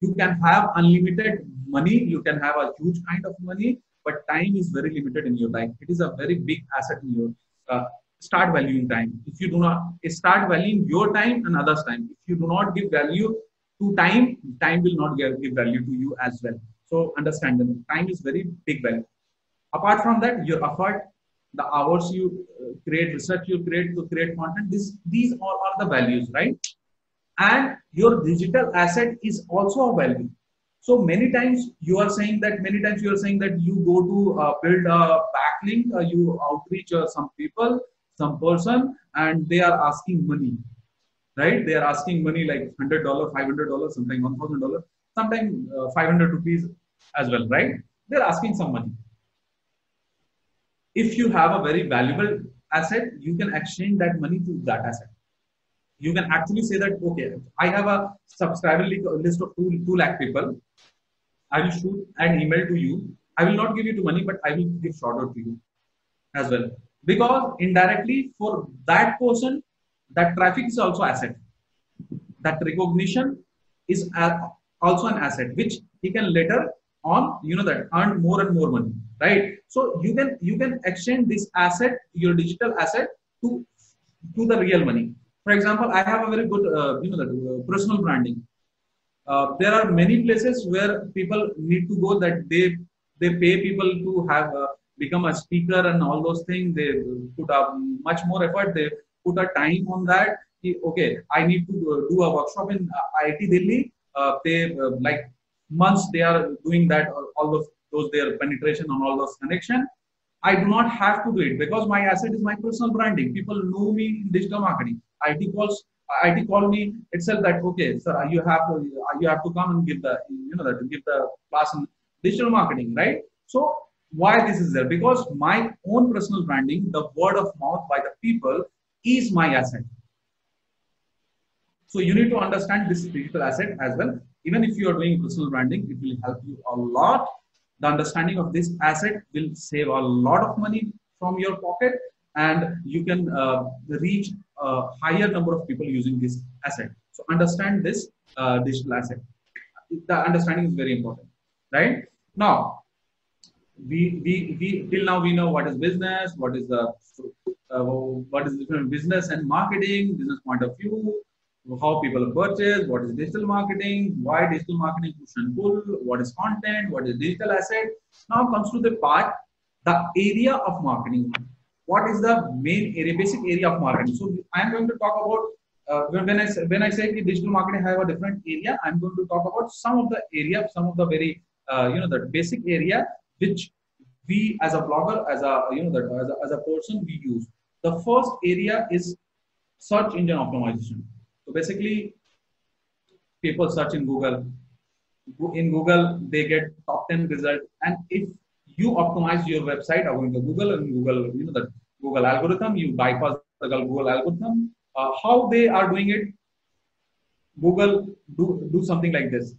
you can have unlimited money. You can have a huge kind of money, but time is very limited in your life. It is a very big asset in your. Start valuing time. If you do not start valuing your time and others' time, if you do not give value to time, time will not give value to you as well. So understand that time is very big value. Apart from that, your effort, the hours you create, research you create to create content, these all are the values, right? And your digital asset is also a value. So many times you are saying that you go to build a backlink, you outreach some people, some person, and they are asking money, right? They are asking money like $100, $500, sometimes $1,000, sometimes 500 rupees as well, right? They're asking some money. If you have a very valuable asset, you can exchange that money to that asset. You can actually say that, okay, I have a subscriber list of 2 lakh people. I will shoot an email to you. I will not give you the money, but I will give shout out to you as well. Because indirectly for that person, that traffic is also asset. That recognition is also an asset, which he can later on, that earn more and more money, right? So you can exchange this asset, your digital asset, to the real money. For example, I have a very good, personal branding. There are many places where people need to go that they pay people to have become a speaker and all those things. They put up much more effort. They put a time on that. Okay, I need to do a workshop in IIT Delhi. They like months they are doing that. All those their penetration on all those connection. I do not have to do it because my asset is my personal branding. People know me in digital marketing. IT call me itself that, okay, sir, you have to come and give the give the class in digital marketing, right? So why this is there? Because my own personal branding, the word of mouth by the people, is my asset. So you need to understand this digital asset as well. Even if you are doing personal branding, it will help you a lot. The understanding of this asset will save a lot of money from your pocket, and you can reach a higher number of people using this asset. So understand this digital asset. The understanding is very important, right? Now, we till now we know what is business, what is different business and marketing, business point of view, how people purchase, what is digital marketing, why digital marketing push and pull, what is content, what is digital asset. Now comes to the part, the area of marketing. What is the main area, basic area of marketing? So I am going to talk about when I say digital marketing have a different area, I'm going to talk about some of the area, some of the very the basic area which we as a blogger, as a person we use. The first area is search engine optimization. So basically, people search in Google. In Google, they get top 10 results. And if you optimize your website according to Google and Google, the Google algorithm, you bypass the Google algorithm. How they are doing it? Google do something like this.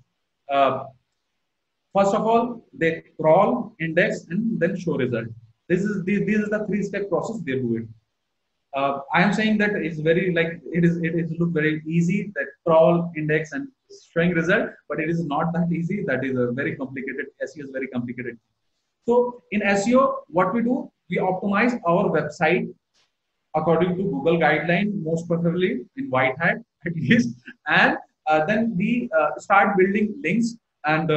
First of all, they crawl, index, and then show result. This is the 3-step process they do it. I am saying that it's very like it look very easy, that crawl, index, and showing result, but it is not that easy. That is a very complicated. SEO is very complicated. So in SEO, what we do, we optimize our website according to Google guideline, most preferably in white hat at least, and then we start building links, and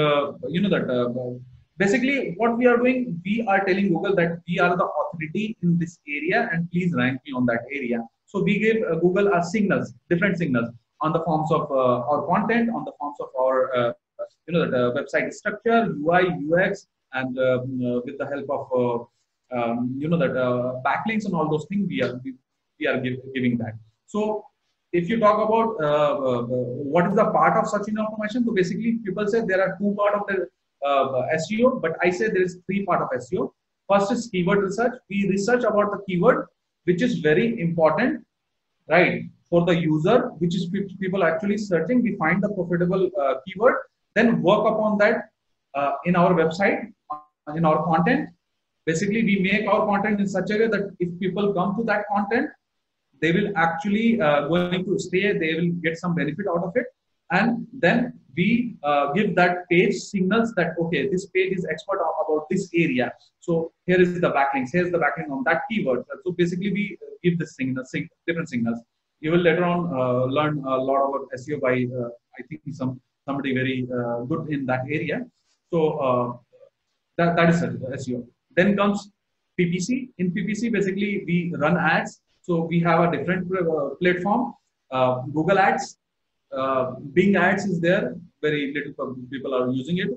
basically what we are doing, we are telling Google that we are the authority in this area and please rank me on that area. So we give Google signals, different signals on the forms of our content, on the forms of our the website structure, UI, UX, and with the help of backlinks and all those things, we are giving that. So if you talk about what is the part of search engine optimization, so basically people say there are 2 parts of the SEO, but I say there is 3 parts of SEO. First is keyword research. We research about the keyword, which is very important, right, for the user, which is people actually searching. We find the profitable keyword, then work upon that in our website, in our content. basically we make our content in such a way that if people come to that content, they will actually going to stay, they will get some benefit out of it. And then we give that page signals that, okay, this page is expert about this area. So here is the backlinks, here's the backlink on that keyword. So basically we give the different signals. You will later on learn a lot about SEO by, I think somebody very good in that area. So that is SEO. Then comes PPC. In PPC, basically we run ads. So we have a different platform. Google Ads, Bing Ads is there. Very little people are using it.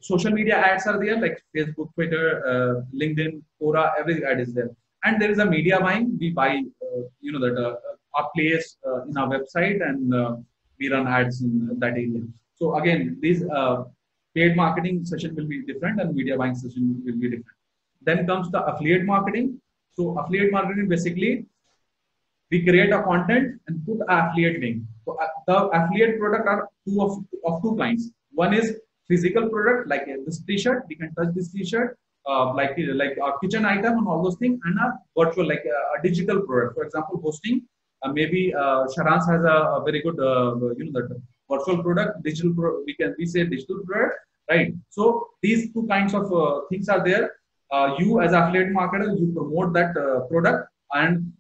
Social media ads are there, like Facebook, Twitter, LinkedIn, Quora. Every ad is there. And there is a media buying. We buy, a place in our website, and we run ads in that area. So again, these paid marketing session will be different, and media buying session will be different. Then comes the affiliate marketing. So affiliate marketing, basically, we create a content and put an affiliate link. So the affiliate product are of two kinds. One is physical product, like this T-shirt. We can touch this T-shirt, like a kitchen item and all those things, and a virtual, like a digital product. For example, hosting. Maybe Sharans has a very good, that virtual product, digital. We say digital product, right? So these two kinds of things are there. You as affiliate marketer, you promote that product, and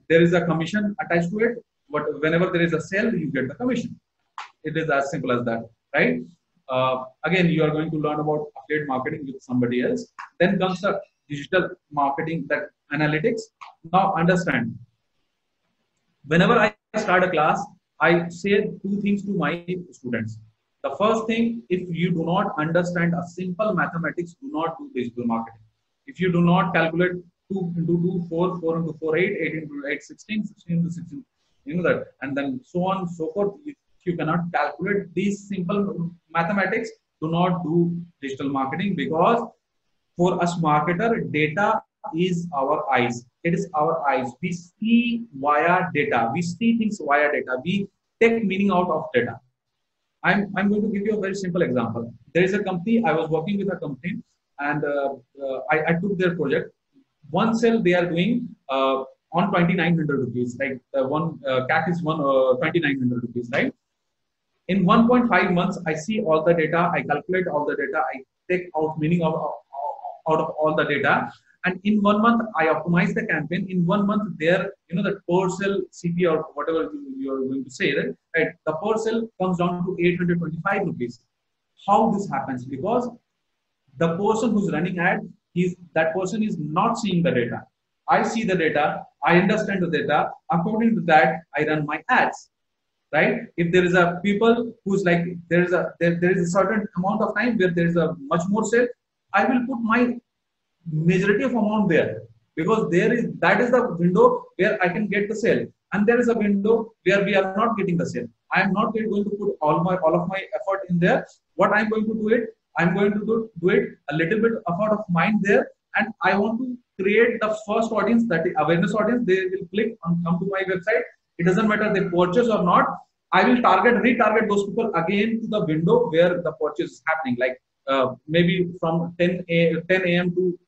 there is a commission attached to it. But whenever there is a sale, you get the commission. It is as simple as that, right? Again, you are going to learn about affiliate marketing with somebody else. Then comes the digital marketing, that analytics. Now understand, whenever I start a class, I say two things to my students. The first thing, if you do not understand a simple mathematics, do not do digital marketing. If you do not calculate 2 into 2, 4, 4 into 4, 8, 8 into 8, 16, 16 into 16, that, and then so on and so forth. If you cannot calculate these simple mathematics, do not do digital marketing, because for us marketer, data is our eyes. It is our eyes. We see via data. We see things via data. We take meaning out of data. I'm going to give you a very simple example. There is a company, I was working with a company, and I took their project. One cell they are doing on 2,900 rupees. Like one CAC is 2,900 rupees, right? In 1.5 months, I see all the data. I calculate all the data. I take out meaning out of all the data. And in 1 month, I optimize the campaign. In 1 month, there, the per cell CP or whatever you are going to say, right? The per cell comes down to 825 rupees. How this happens? Because the person who's running ad, that person is not seeing the data. I see the data. I understand the data. According to that, I run my ads, right? If there is a people who's like, there is a certain amount of time where there is a much more sale, I will put my majority of amount there, because that is the window where I can get the sale, and there is a window where we are not getting the sale. I am not going to put all of my effort in there. What I'm going to do it, I'm going to do it a little bit effort of mine there, and I want to create the first audience, that awareness audience. They will click and come to my website. It doesn't matter they purchase or not. I will retarget those people again to the window where the purchase is happening, like maybe from 10 a.m. to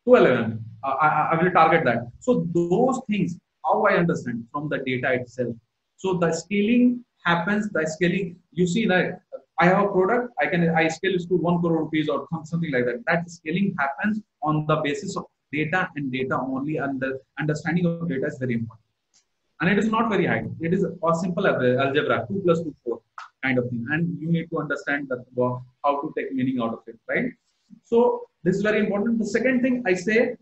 12 a.m. I will target that. So those things, how I understand from the data itself. So the scaling happens. The scaling, you see, like I have a product, I scale it to 1 crore rupees or something like that. That scaling happens on the basis of data and data only, and the understanding of data is very important. And it is not very high. It is a simple algebra, 2 plus 2, 4 kind of thing. And you need to understand that how to take meaning out of it, right? So this is very important. The second thing I say,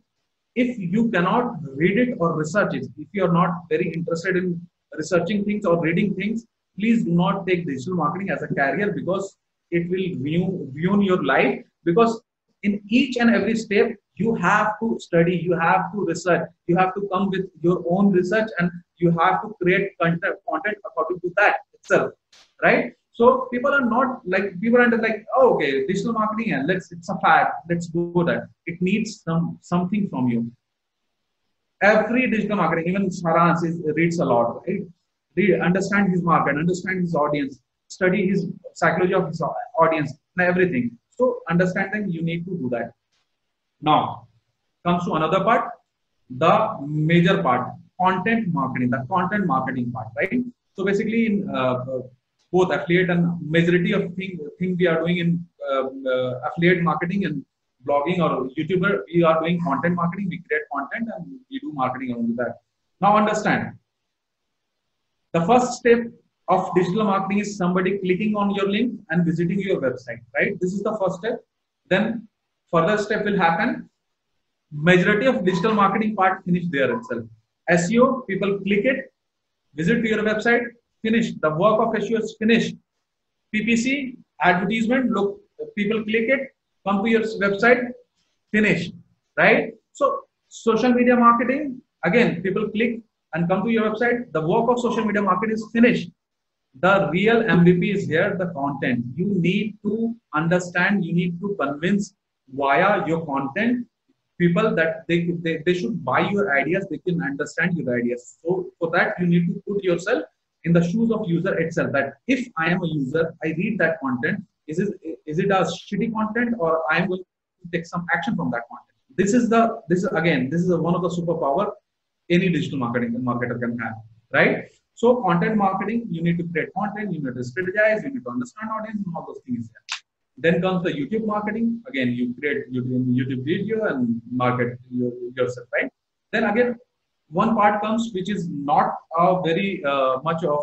if you cannot read it or research it, if you are not very interested in researching things or reading things, please do not take digital marketing as a career, because it will ruin your life. Because in each and every step, you have to study, you have to research, you have to come with your own research, and you have to create content according to that itself, right? So people are not like, oh, okay, digital marketing, and it's a fad, let's go that. It needs something from you. Every digital marketing, even Sharans reads a lot, right? Understand his market, understand his audience, study his psychology of his audience, and everything. So understanding, you need to do that. Now comes to another part, the major part, content marketing, the content marketing part, right? So basically, in both affiliate and majority of thing we are doing in affiliate marketing and blogging or YouTuber, we are doing content marketing. We create content and we do marketing around that. Now understand, the first step of digital marketing is somebody clicking on your link and visiting your website, right? This is the first step. Then further step will happen. Majority of digital marketing part finish there itself. SEO, people click it, visit to your website, finish. The work of SEO is finished. PPC, advertisement, look, people click it, come to your website, finish, right? So social media marketing, again, people click and come to your website. The work of social media marketing is finished. The real MVP is here, the content. You need to understand, you need to convince via your content people that they should buy your ideas, they can understand your ideas. So for that, you need to put yourself in the shoes of user itself, that if I am a user, I read that content, is it a shitty content, or I am going to take some action from that content. This is one of the superpower any digital marketer can have, right? So content marketing, you need to create content, you need to strategize, you need to understand audience, and all those things. Then comes the YouTube marketing. Again, you create YouTube video and market yourself, right? Then again, one part comes which is not very much of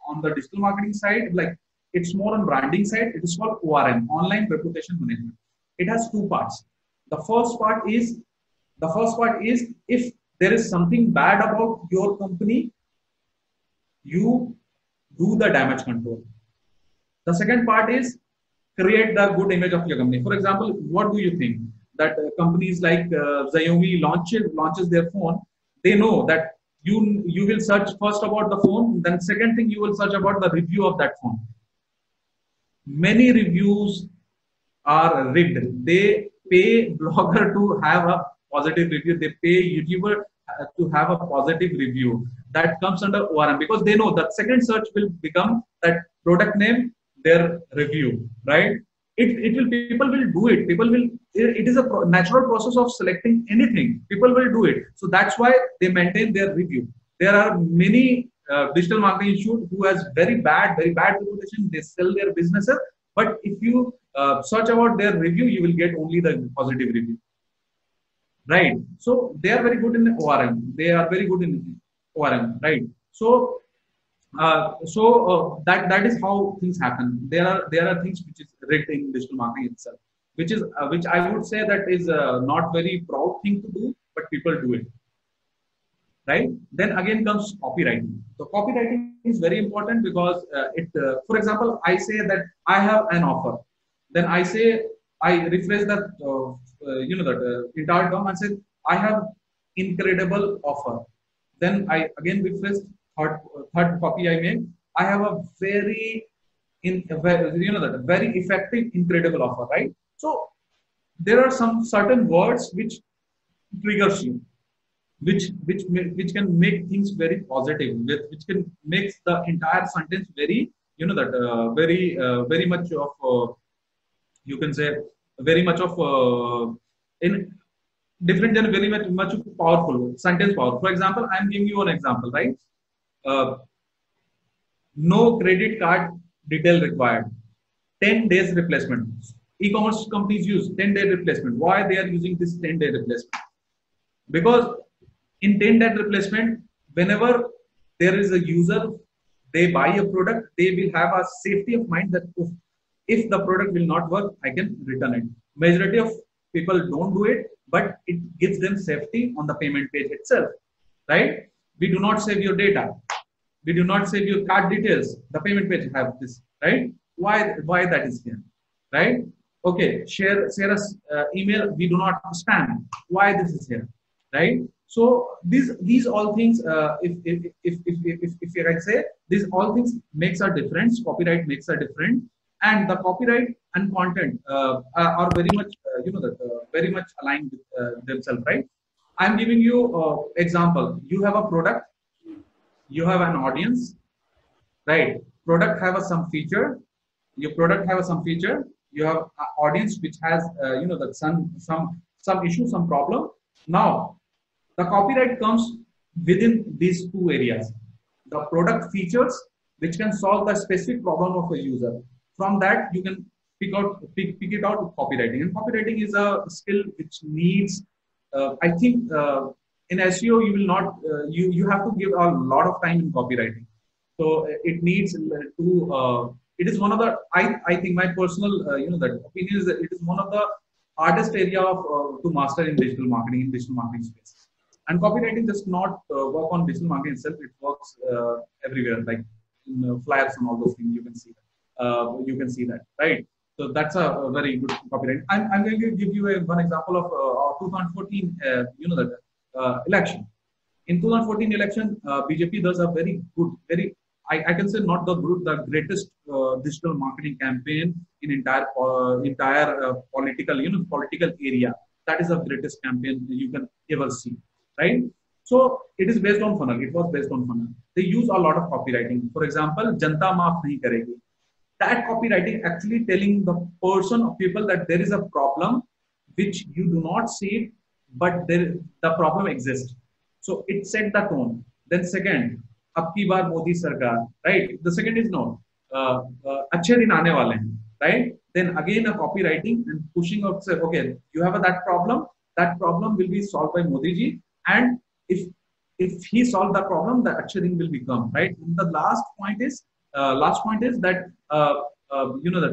on the digital marketing side. Like, it's more on branding side. It is called ORM, Online Reputation Management. It has two parts. The first part is if there is something bad about your company, you do the damage control. The second part is create the good image of your company. For example, what do you think that companies like Xiaomi launches their phone? They know that you will search first about the phone, then second thing you will search about the review of that phone. Many reviews are rigged. They pay blogger to have a positive review. They pay YouTuber to have a positive review. That comes under ORM, because they know that second search will become that product name, their review, right? People will do it. It is a natural process of selecting anything. People will do it. So that's why they maintain their review. There are many digital marketing institute who has very bad reputation. They sell their businesses, but if you search about their review, you will get only the positive review, right? So they are very good in ORM. Right? So that is how things happen. There are things which is rigged in digital marketing itself, which I would say that is not very proud thing to do, but people do it, right? Then again comes copywriting. So copywriting is very important because for example, I say that I have an offer, then I rephrase that entire term and say I have incredible offer. Then I again rephrase third copy I make. I have a very very effective, incredible offer, right? So there are some certain words which triggers you, which can make things very positive, which can make the entire sentence very very much of you can say very much of in different and very much powerful sentence power. For example, I am giving you an example, right? No credit card detail required. 10 days replacement. E-commerce companies use 10-day replacement. Why they are using this 10-day replacement? Because in 10-day replacement, whenever there is a user, they buy a product, they will have a safety of mind that if the product will not work, I can return it. Majority of people don't do it, but it gives them safety on the payment page itself, right? We do not save your data. We do not save your card details. The payment page have this, right? Why that is here, right? Okay, share us email. We do not spam. Why this is here, right? So these all things, if I can say, these all things makes a difference. Copyright makes a difference, and the copyright and content are very much very much aligned with themselves, right? I'm giving you example. You have a product, you have an audience, right? Product have some feature. Your product have some feature. You have an audience which has some some issue, some problem. Now, the copyright comes within these two areas. The product features, which can solve the specific problem of a user. From that, you can pick it out with copywriting. And copywriting is a skill which needs, I think, in SEO, you will not, you have to give a lot of time in copywriting. So it needs it is one of the, I think my personal, that opinion is that it is one of the hardest area of to master in digital marketing space. And copywriting does not work on digital marketing itself. It works everywhere, like in flyers and all those things. You can see that. Right? So that's a very good copywriting. I'm going to give you one example of our 2014, election. In 2014 election, BJP does a very good, I can say not the greatest digital marketing campaign in entire political area. That is the greatest campaign you can ever see, right? So it is based on funnel. It was based on funnel. They use a lot of copywriting. For example, Janta maaf nahi karegi. That copywriting actually telling the person or people that there is a problem which you do not see, but the problem exists. So it set the tone. Then second, अब की बार मोदी सरकार, right? The second is no, अच्छे दिन आने वाले हैं, right? Then again a copywriting and pushing out, say, okay, you have that problem will be solved by Modi ji, and if he solved the problem, the अच्छे दिन will become, right? And the last point is that that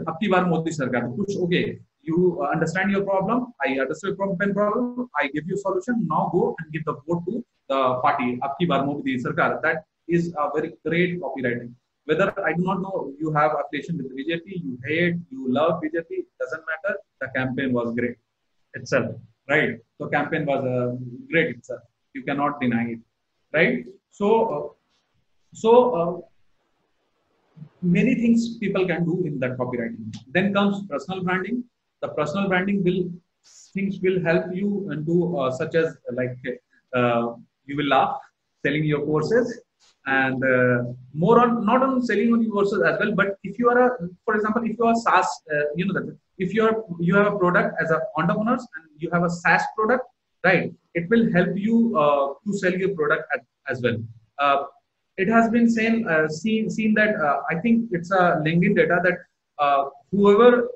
अब की बार मोदी सरकार, push, okay, you understand your problem, I understand your problem, I give you solution, now go and give the vote to the party, अब की बार मोदी सरकार. That is a very great copywriting. Whether I do not know you have affiliation with BJP, you hate, you love BJP, doesn't matter. The campaign was great itself, right? So campaign was great itself. You cannot deny it, right? So many things people can do in that copywriting. Then comes personal branding. The personal branding will help you and do such as like you will laugh selling your courses. And more on not on selling on your courses as well, but if you are for example, if you are SaaS, if you have a product as an entrepreneur and you have a SaaS product, right? It will help you to sell your product as well. It has been seen that I think it's a LinkedIn data that whoever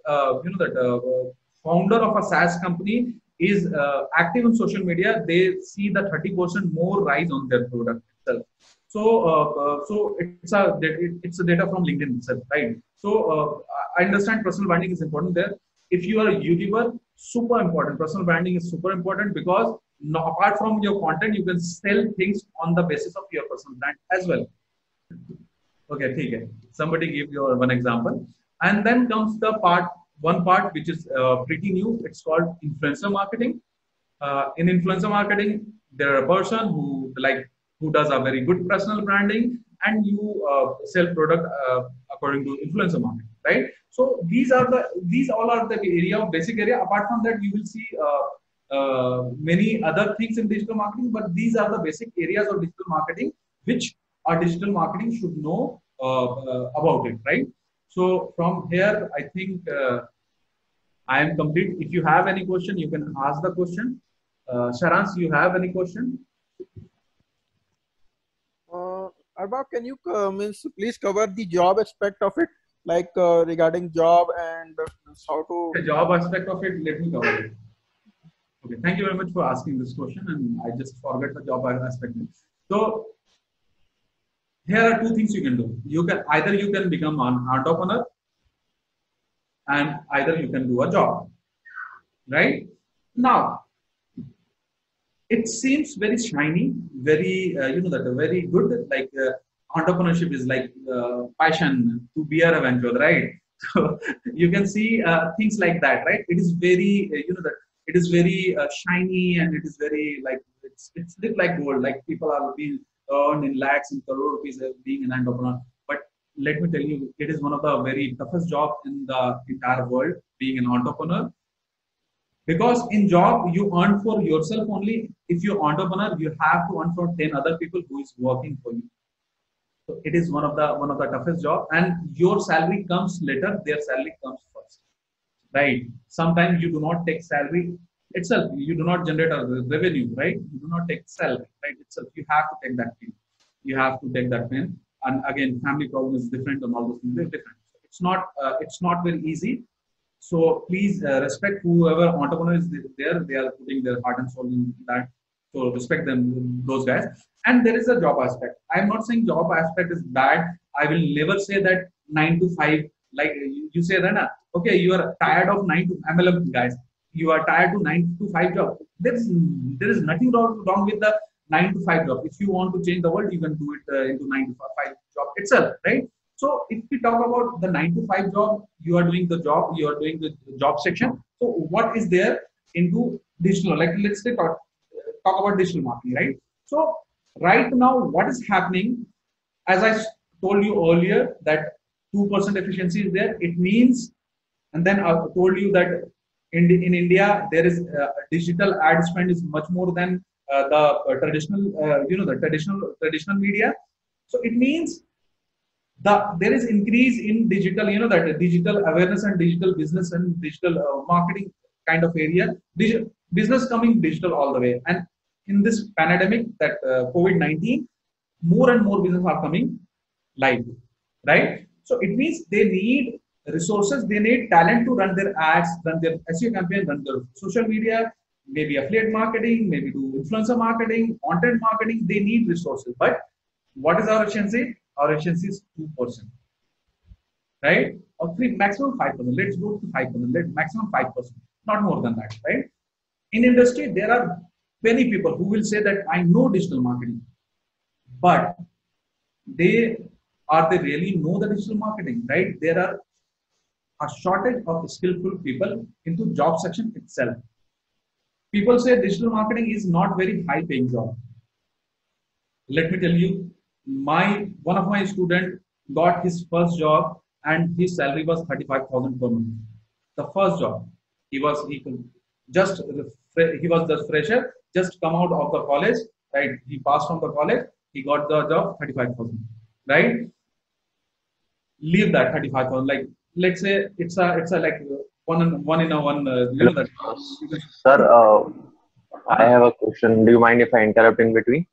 founder of a SaaS company is active on social media, they see the 30% more rise on their product itself. So it's a data from LinkedIn itself, right? So I understand personal branding is important there. If you are a YouTuber, super important. Personal branding is super important because apart from your content, you can sell things on the basis of your personal brand as well. Okay, okay. Somebody give you one example, and then comes the one part which is pretty new. It's called influencer marketing. In influencer marketing, there are a person who does a very good personal branding, and you sell product according to influencer marketing, right? So these all are the basic area. Apart from that, you will see many other things in digital marketing, but these are the basic areas of digital marketing which our digital marketing should know about it, right? So from here, I think I am complete. If you have any question, you can ask the question. Sharans, you have any question? Arbab, can you please cover the job aspect of it, like regarding job and how to... The job aspect of it, let me cover it. Okay, thank you very much for asking this question, and I just forgot the job aspect. So here are two things you can do. Either you can become an entrepreneur, and either you can do a job, right? Now, it seems very shiny, very very good. Like entrepreneurship is like passion to be a venture, right? So you can see things like that, right? It is very it is very shiny, and it is very like it's look like gold. Like people are being earned in lakhs and crore rupees being an entrepreneur. But let me tell you, it is one of the very toughest job in the entire world, being an entrepreneur. Because in job, you earn for yourself only. If you're entrepreneur, you have to earn for 10 other people who is working for you. So it is one of the toughest job, and your salary comes later. Their salary comes first, right? Sometimes you do not take salary itself, you do not generate a revenue, right? You do not take salary, right? Itself, you have to take that pain. You have to take that pain. And again, family problem is different, and all those things are different. It's not very easy. So please respect whoever entrepreneur is there. They are putting their heart and soul in that. So respect them, those guys. And there is a job aspect. I'm not saying job aspect is bad. I will never say that 9 to 5. Like you say, Rana, okay, you are tired of 9 to MLM guys. You are tired to 9 to 5 job. There is nothing wrong with the 9 to 5 job. If you want to change the world, you can do it into 9 to 5 job itself, right? So if we talk about the 9 to 5 job, you are doing the job, you are doing the job section. So what is there into digital? Like let's say talk about digital marketing, right? So right now, what is happening? As I told you earlier, that 2% efficiency is there. It means, and then I told you that in India there is digital ad spend is much more than the traditional, the traditional media. So it means there is increase in digital, that digital awareness and digital business and digital marketing kind of area. Business coming digital all the way, and in this pandemic, that COVID-19, more and more business are coming live, right? So it means they need resources, they need talent to run their ads, run their SEO campaign, run their social media, maybe affiliate marketing, maybe do influencer marketing, content marketing. They need resources. But what is our efficiency? Our efficiency is 2%, right? Or maximum 5%. Let's go to 5%. Let maximum 5%, not more than that, right? In industry, there are many people who will say that I know digital marketing, but they really know the digital marketing, right? There are a shortage of skillful people into job section itself. People say digital marketing is not very high paying job. Let me tell you, one of my student got his first job and his salary was 35,000 per month. The first job, he was just fresher, just come out of the college, right? He passed from the college, he got the job 35,000, right? Leave that 35,000. Like let's say it's a like one in a one. That. Sir, I have a question. Do you mind if I interrupt in between?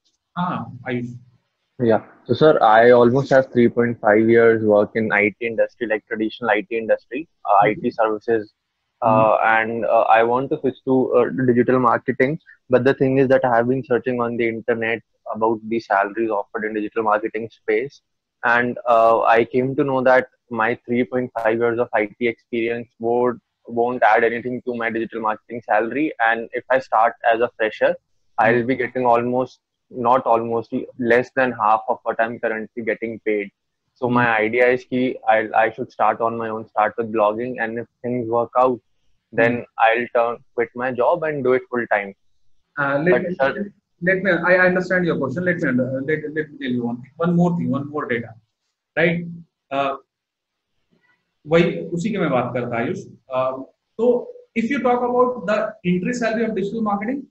Yeah. So, sir, I almost have 3.5 years work in IT industry, like traditional IT industry, IT services, and I want to switch to digital marketing. But the thing is that I have been searching on the internet about the salaries offered in digital marketing space, and I came to know that my 3.5 years of IT experience won't add anything to my digital marketing salary. And if I start as a fresher, I'll be getting less than half of what I'm currently getting paid. So my idea is I should start on my own, start with blogging, and if things work out, then I'll quit my job and do it full time. Let me. I understand your question. Let me tell you one more data, right? वही उसी के मैं बात करता Ayush. So if you talk about the entry salary of digital marketing,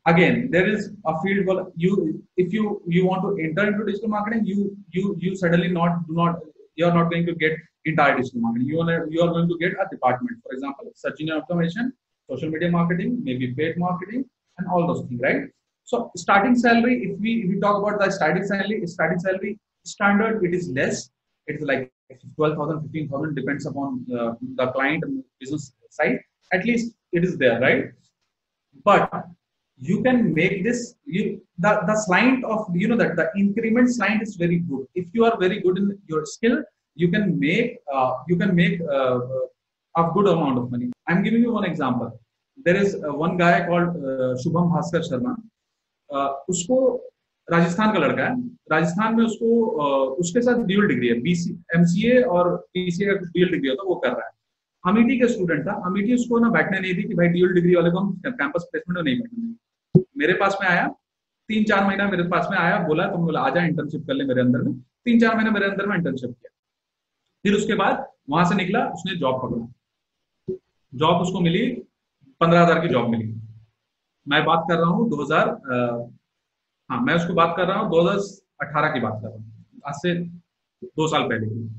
again there is a field where if you want to enter into digital marketing, you suddenly you're not going to get entire digital marketing. You are going to get a department, for example, search engine optimization, social media marketing, maybe paid marketing, and all those things, right? So starting salary, if we talk about the starting salary standard, it is less. It's like 12,000, 15,000, depends upon the client and business side. At least it is there, right? But you can make this. The slant of that the increment slant is very good. If you are very good in your skill, you can make a good amount of money. I'm giving you one example. There is one guy called Shubham Bhaskar Sharma. उसको राजस्थान का लड़का है. राजस्थान में उसके साथ dual degree है, MCA और PCA का ड्यूअल डिग्री होता है, वो कर रहा है. अमेठी का स्टूडेंट था. अमेठी उसको ना बैठने नहीं दी कि भाई ड्यूअल डिग्री वाले को हम कैंपस प्लेसमेंट में नहीं बैठने. मेरे पास में आया, 3-4 महीना मेरे पास में आया, बोला तुम बोला आजा इंटर्नशिप कर ले मेरे अंदर में. 3-4 महीना मेरे अंदर में इंटर्नशिप किया. फिर उसके बाद वहां से निकला, उसने जॉब पकड़ा. जॉब उसको मिली 15,000 की जॉब मिली. मैं बात कर रहा हूँ मैं उसको बात कर रहा हूँ 2018 की बात कर रहा हूँ, आज से 2 साल पहले की.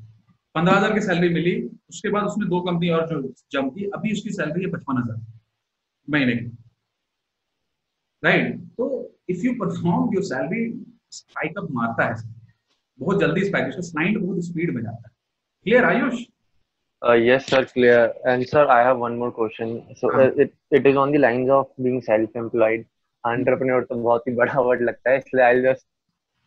15,000 की सैलरी मिली. उसके बाद उसने 2 कंपनी और जो जम की, अभी उसकी सैलरी है 55,000. महीने की, राइट? तो if you perform, your salary spike up मारता है बहुत जल्दी, स्पाइक, क्लाइंट बहुत स्पीड में जाता है। Clear Ayush? Yes, sir, clear. And sir, I have one more question. So हाँ। it is on the lines of being self-employed. Entrepreneur तो बहुत ही बड़ा word लगता है, इसलिए I'll just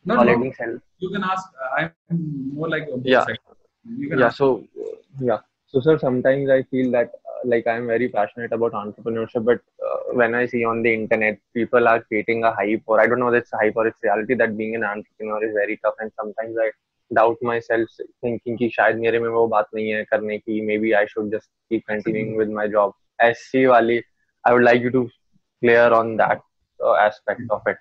No, call no, it being self. you can ask. I'm more like both Yeah, sides. You can yeah. ask. Yeah. So sir, sometimes I feel that like I'm very passionate about entrepreneurship, but when I see on the internet, people are creating a hype, or I don't know if it's hype or it's reality, that being an entrepreneur is very tough, and sometimes I doubt myself, thinking कि शायद मेरे में वो बात नहीं है करने की, maybe I should just keep continuing with my job. SC वाली, I would like you to clear on that aspect of it.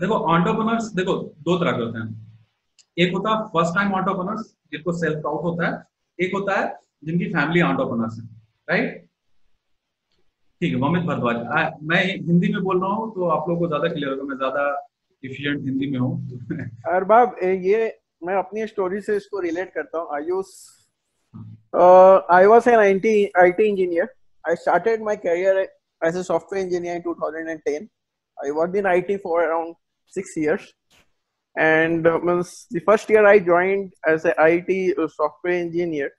देखो एंटरप्रेन्योर्स, देखो दो तरह के होते हैं। एक होता है फर्स्ट टाइम एंटरप्रेन्योर्स जिनको सेल्फ डाउट होता है, एक होता है जिनकी फैमिली एंटरप्रेन्योर्स है, राइट? ठीक है, ममित भारद्वाज, मैं हिंदी में बोल रहा हूँ तो आप लोगों को ज्यादा क्लियर होगा, मैं ज्यादा एफिशिएंट हिंदी में हूँ। अरबाब, ये मैं अपनी स्टोरी से इसको रिलेट करता हूँ। Ayush, I was an IT engineer. I started my career as a software engineer in 2010. I worked in IT for around 6 years. And means the first year I joined as an IT software engineer.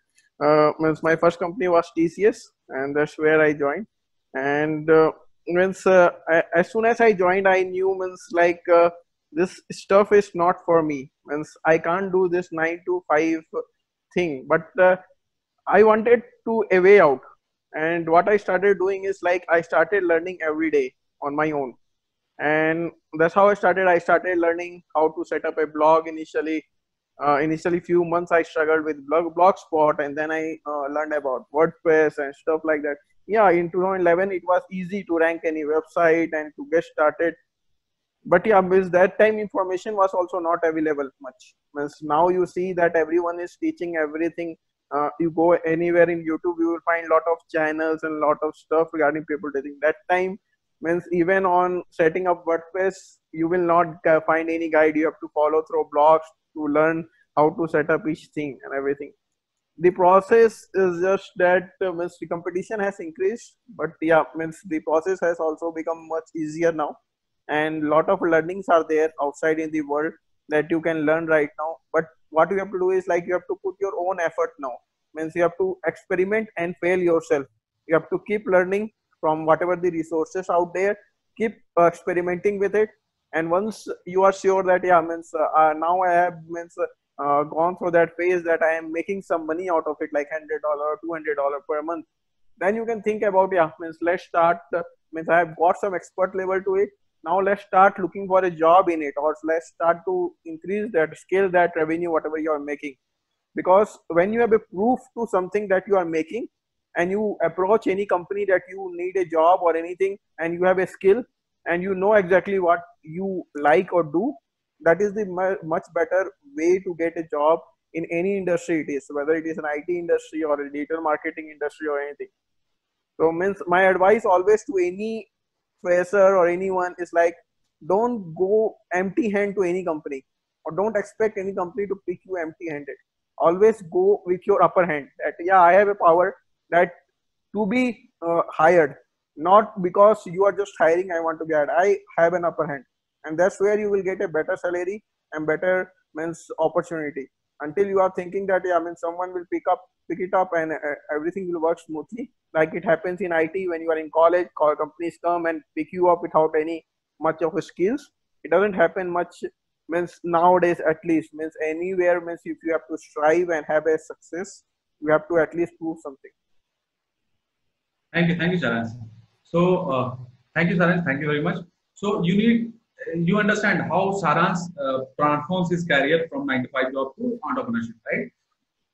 Means my first company was TCS, and that's where I joined. And as soon as I joined, I knew means like this stuff is not for me. Means I can't do this 9 to 5 thing. But I wanted to a way out. And what I started doing is like I started learning every day on my own. And that's how I started learning how to set up a blog initially. Initially few months I struggled with blogspot, and then I learned about WordPress and stuff like that. Yeah, in 2011 it was easy to rank any website and to get started. But yeah, because that time information was also not available much. Means now you see that everyone is teaching everything. You go anywhere in YouTube, you will find lot of channels and lot of stuff regarding people teaching. That time means even on setting up WordPress, you will not find any guide. You have to follow through blogs to learn how to set up each thing and everything. The process is just that means the competition has increased, but yeah, means the process has also become much easier now, and lot of learnings are there outside in the world that you can learn right now. But what you have to do is like you have to put your own effort now. Means you have to experiment and fail yourself. You have to keep learning from whatever the resources out there, keep experimenting with it. And once you are sure that yeah, means now I have means gone through that phase that I am making some money out of it, like $100 $200 per month, then you can think about yeah, means let's start means I have got some expert level to it. Now let's start looking for a job in it, or let's start to increase that, scale that revenue whatever you are making. Because when you have a proof to something that you are making, and you approach any company that you need a job or anything, and you have a skill and you know exactly what you like or do, that is the much better way to get a job in any industry it is, whether it is an IT industry or a digital marketing industry or anything. So means my advice always to any fresher or anyone is like, don't go empty hand to any company, or don't expect any company to pick you empty handed. Always go with your upper hand, that yeah, I have a power that to be hired, not because you are just hiring, I want to be hired. I have an upper hand, and that's where you will get a better salary and better means opportunity. Until you are thinking that yeah, I mean someone will pick it up and everything will work smoothly, like it happens in IT when you are in college, companies come and pick you up without any much of a skills. It doesn't happen much means nowadays, at least means anywhere. Means if you have to strive and have a success, you have to at least prove something. Thank you, Saransh. So, thank you, Saransh. Thank you very much. So, you understand how Saransh transforms his career from 9 to 5 job to entrepreneurship, right?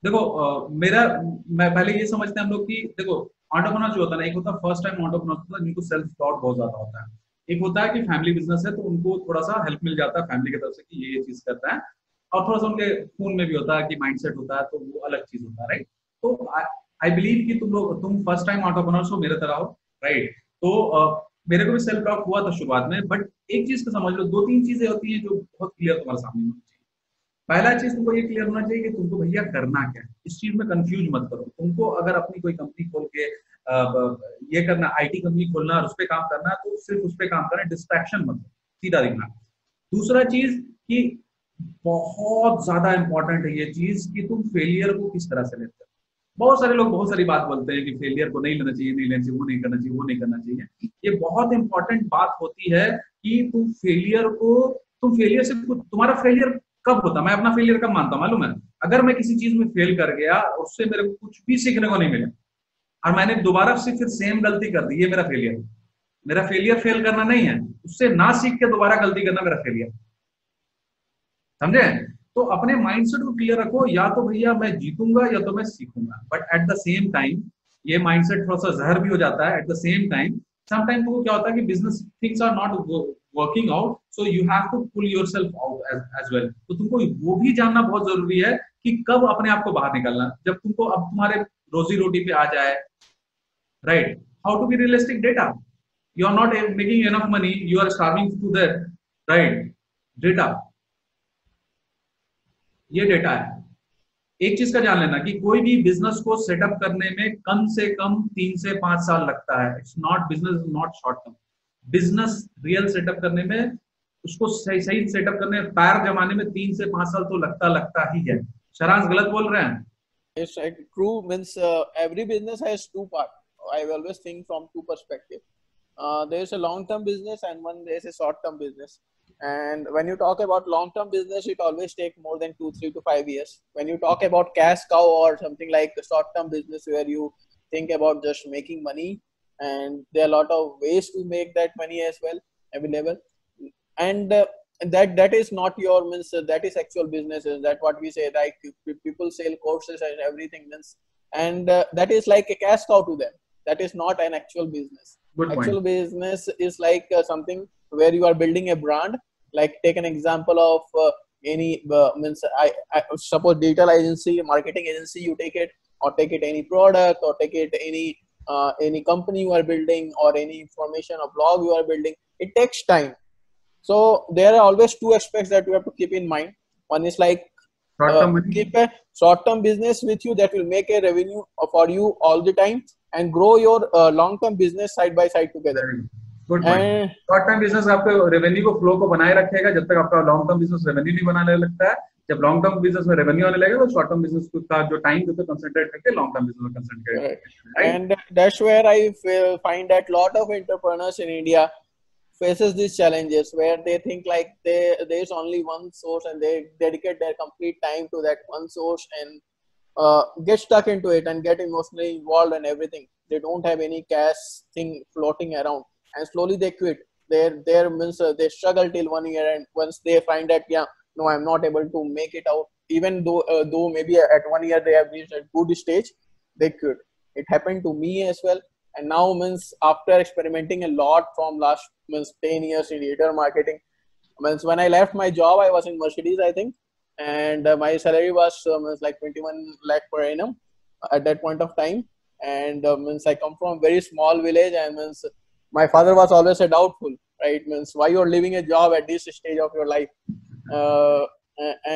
देखो मैं पहले ये समझते हैं हम लोग कि देखो एंटरप्रेन्योर जो होता है ना, एक होता है फर्स्ट टाइम एंटरप्रेन्योर होता है जिनको सेल्फ डाउट बहुत ज्यादा होता है। एक होता है कि फैमिली बिजनेस है तो उनको थोड़ा सा हेल्प मिल जाता है फैमिली की तरफ से कि ये चीज करता है, और थोड़ा सा उनके खून में भी होता है कि माइंडसेट होता है, तो वो अलग चीज होता है, राइट? तो आई बिलीव कि तुम फर्स्ट टाइम एंटरप्रेन्योर हो, मेरे तरह हो, राइट? तो मेरे को भी सेल्फ डाउट हुआ था शुरुआत में, बट एक चीज को समझ लो, दो तीन चीजें होती हैं जो बहुत क्लियर तुम्हारे सामने होनी चाहिए। पहला चीज तुमको ये क्लियर होना चाहिए कि तुमको भैया करना क्या है। इस चीज में कंफ्यूज मत करो। तुमको अगर अपनी कोई कंपनी खोल के ये करना, आईटी कंपनी खोलना और उस पर काम करना, तो सिर्फ उस पर काम करना, डिस्ट्रैक्शन मत, सीधा दिखना। दूसरा चीज कि बहुत ज्यादा इंपॉर्टेंट है ये चीज कि तुम फेलियर को किस तरह से लेते हो। बहुत सारे लोग बहुत सारी बात बोलते हैं कि फेलियर को नहीं लेना चाहिए, नहीं लेना चाहिए, वो नहीं करना चाहिए, वो नहीं करना चाहिए। ये बहुत इंपॉर्टेंट बात होती है कि तुम फेलियर से तुम्हारा फेलियर कब होता है, मैं अपना फेलियर कब मानता हूं मालूम है? अगर मैं किसी चीज में फेल कर गया, उससे मेरे को कुछ भी सीखने को नहीं मिला और मैंने दोबारा से फिर सेम गलती कर दी, ये मेरा फेलियर है। मेरा फेलियर फेल करना नहीं है, उससे ना सीख के दोबारा गलती करना मेरा फेलियर, समझे? तो अपने माइंडसेट को क्लियर रखो, या तो भैया मैं जीतूंगा या तो मैं सीखूंगा, but at the same time ये माइंडसेट थोड़ा सा जहर भी हो जाता है। At the same time sometime तो क्या होता है कि business things are not working out, so you have to pull yourself out as well. तो तुमको वो भी जानना बहुत जरूरी है कि कब अपने आप को बाहर निकालना, जब तुमको अब तुम्हारे रोजी रोटी पे आ जाए, right? How to be realistic data, you are not making enough money, you are starving to that, right? Data, ये डेटा है। एक चीज का जान लेना कि कोई भी बिजनेस को सेटअप करने में कम से कम 3 से 5 साल लगता है। It's not, business is not short term. Business real setup करने में, उसको सही सही सेटअप करने में, पैर जमाने में 3 से 5 साल तो लगता ही है। शरांश गलत बोल रहे हैं? It's like true, means every business has two parts. I always think from two perspectives. There's a long-term business and one there's a short-term business. And when you talk about long-term business, it always takes more than 2, 3 to 5 years. When you talk about cash cow or something like a short-term business where you think about just making money, and there are a lot of ways to make that money as well available. And that is not your, means that is actual businesses, that what we say, like people sell courses and everything, means, and that is like a cash cow to them. That is not an actual business. Good point. Actual business is like something where you are building a brand. Like take an example of any means I suppose digital agency, marketing agency, you take it, or take it any product, or take it any company you are building, or any information or blog you are building. It takes time. So there are always two aspects that you have to keep in mind. One is like keep a short-term business with you that will make a revenue for you all the time, and grow your long-term business side by side together. Good point. Short term business आपके revenue को, flow को बनाए रखेगा जब तक आपका long term business revenue नहीं बनाने लगता है। जब लॉन्ग टर्म बिजनेस में रेवेन्यू आने लगेगा तो शॉर्ट टर्म बिजनेस का जो टाइम देते कंसंट्रेट करके लॉन्ग टर्म बिजनेस में कंसंट्रेट करेगा। And that's where I find that lot of entrepreneurs in India faces these challenges, where they think like there's only one source and they dedicate their complete time to that one source, and get stuck into it and get emotionally involved and everything. They don't have any cash thing floating around, and slowly they quit. Their means they struggle till 1 year, and once they find that, yeah, no, I'm not able to make it out, even though maybe at 1 year they have reached a good stage, they quit. It happened to me as well. And now, means after experimenting a lot from last 10 years in digital marketing, means when I left my job, I was in Mercedes, I think, and my salary was like 21 lakh per annum at that point of time. And means I come from a very small village, and means my father was always a doubtful, right? Means why you're leaving a job at this stage of your life.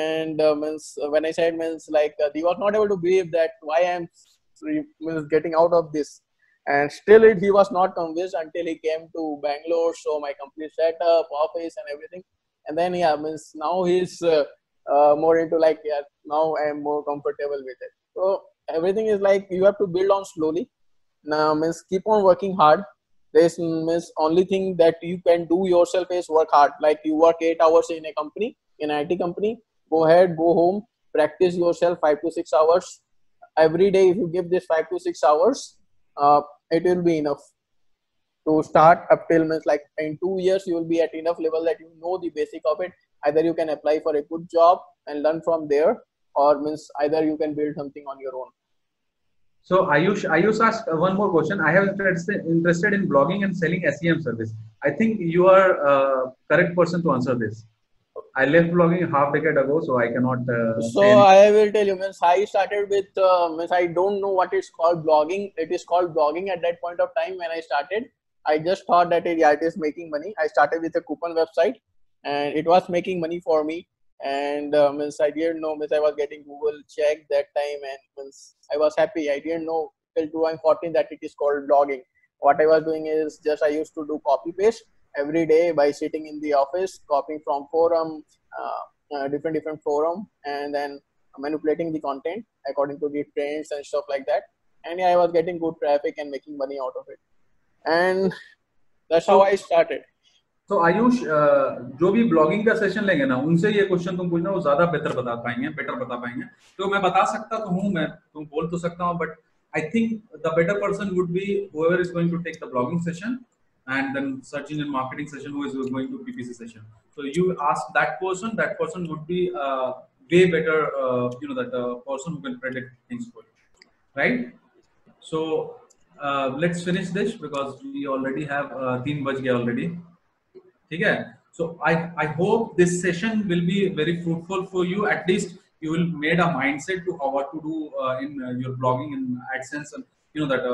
And means when I said, means like he was not able to believe that why I'm getting out of this. And still he was not convinced until he came to Bangalore, so my complete setup, office and everything. And then, yeah, means now he's more into like, yeah, now I am more comfortable with it. So everything is like you have to build on slowly. Now, means keep on working hard. This means only thing that you can do yourself is work hard. Like you work 8 hours in a company, in an IT company, go ahead, go home, practice yourself 5 to 6 hours every day. If you give this 5 to 6 hours, it will be enough to start up till, means like in 2 years you will be at enough level that you know the basic of it. Either you can apply for a good job and learn from there, or means either you can build something on your own. So Ayush asked one more question. I have interested in blogging and selling SEM service. I think you are correct person to answer this. I left blogging half decade ago, so I cannot. So I will tell you, means I started with, means I don't know what it's called blogging. It is called blogging at that point of time when I started. I just thought that it is making money. I started with a coupon website, and it was making money for me. And means I didn't know, means I was getting Google check that time, and means I was happy. I didn't know till 2 I'm 14 that it is called blogging. What I was doing is just I used to do copy paste every day by sitting in the office, copying from forum, different forum, and then manipulating the content according to the trends and stuff like that. And yeah, I was getting good traffic and making money out of it. And that's how I started. तो आयुष जो भी blogging का session लेंगे ना उनसे ये question तुम पूछना वो ज्यादा बेटर बता पाएंगे तो मैं बता सकता तो हूँ मैं तुम बोल तो सकता हूँ but I think the better person would be whoever is going to take the blogging session and then search engine marketing session who is going to PPC session. So you ask that person would be way better that person who can predict things for you, right? So let's finish this because we already have 3 बज गए already. ठीक है, so I hope this session will be very fruitful for you. At least you will made a mindset to how what to do in your blogging and AdSense and that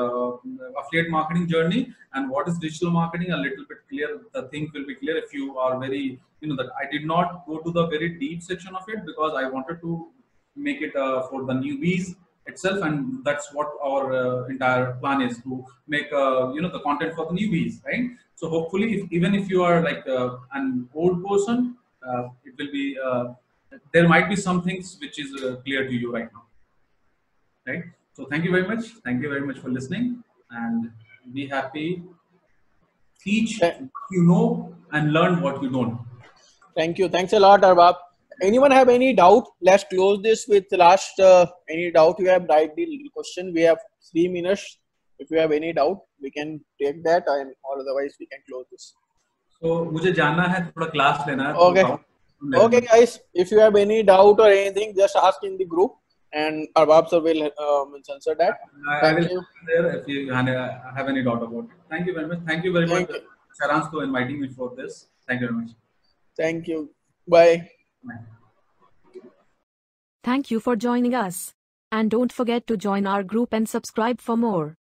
affiliate marketing journey and what is digital marketing a little bit clear. The thing will be clear if you are very that I did not go to the very deep section of it because I wanted to make it for the newbies itself, and that's what our entire plan is to make the content for the newbies, right? So hopefully even if you are like an old person, it will be there might be some things which is clear to you right now, right? So thank you very much for listening, and be happy. Teach what you know and learn what you don't. Thanks a lot, Arbab. Anyone have any doubt? Let's close this with last any doubt you have, write the question. We have 3 minutes. If you have any doubt, we can take that, or otherwise we can close this. So मुझे जाना है, थोड़ा class लेना है. Okay guys, if you have any doubt or anything, just ask in the group and Arbab sir will answer that. I will there if you have any doubt about it. Thank you very much Saransh for inviting me for this. Thank you very much. Thank you. Bye. Thank you for joining us. And don't forget to join our group and subscribe for more.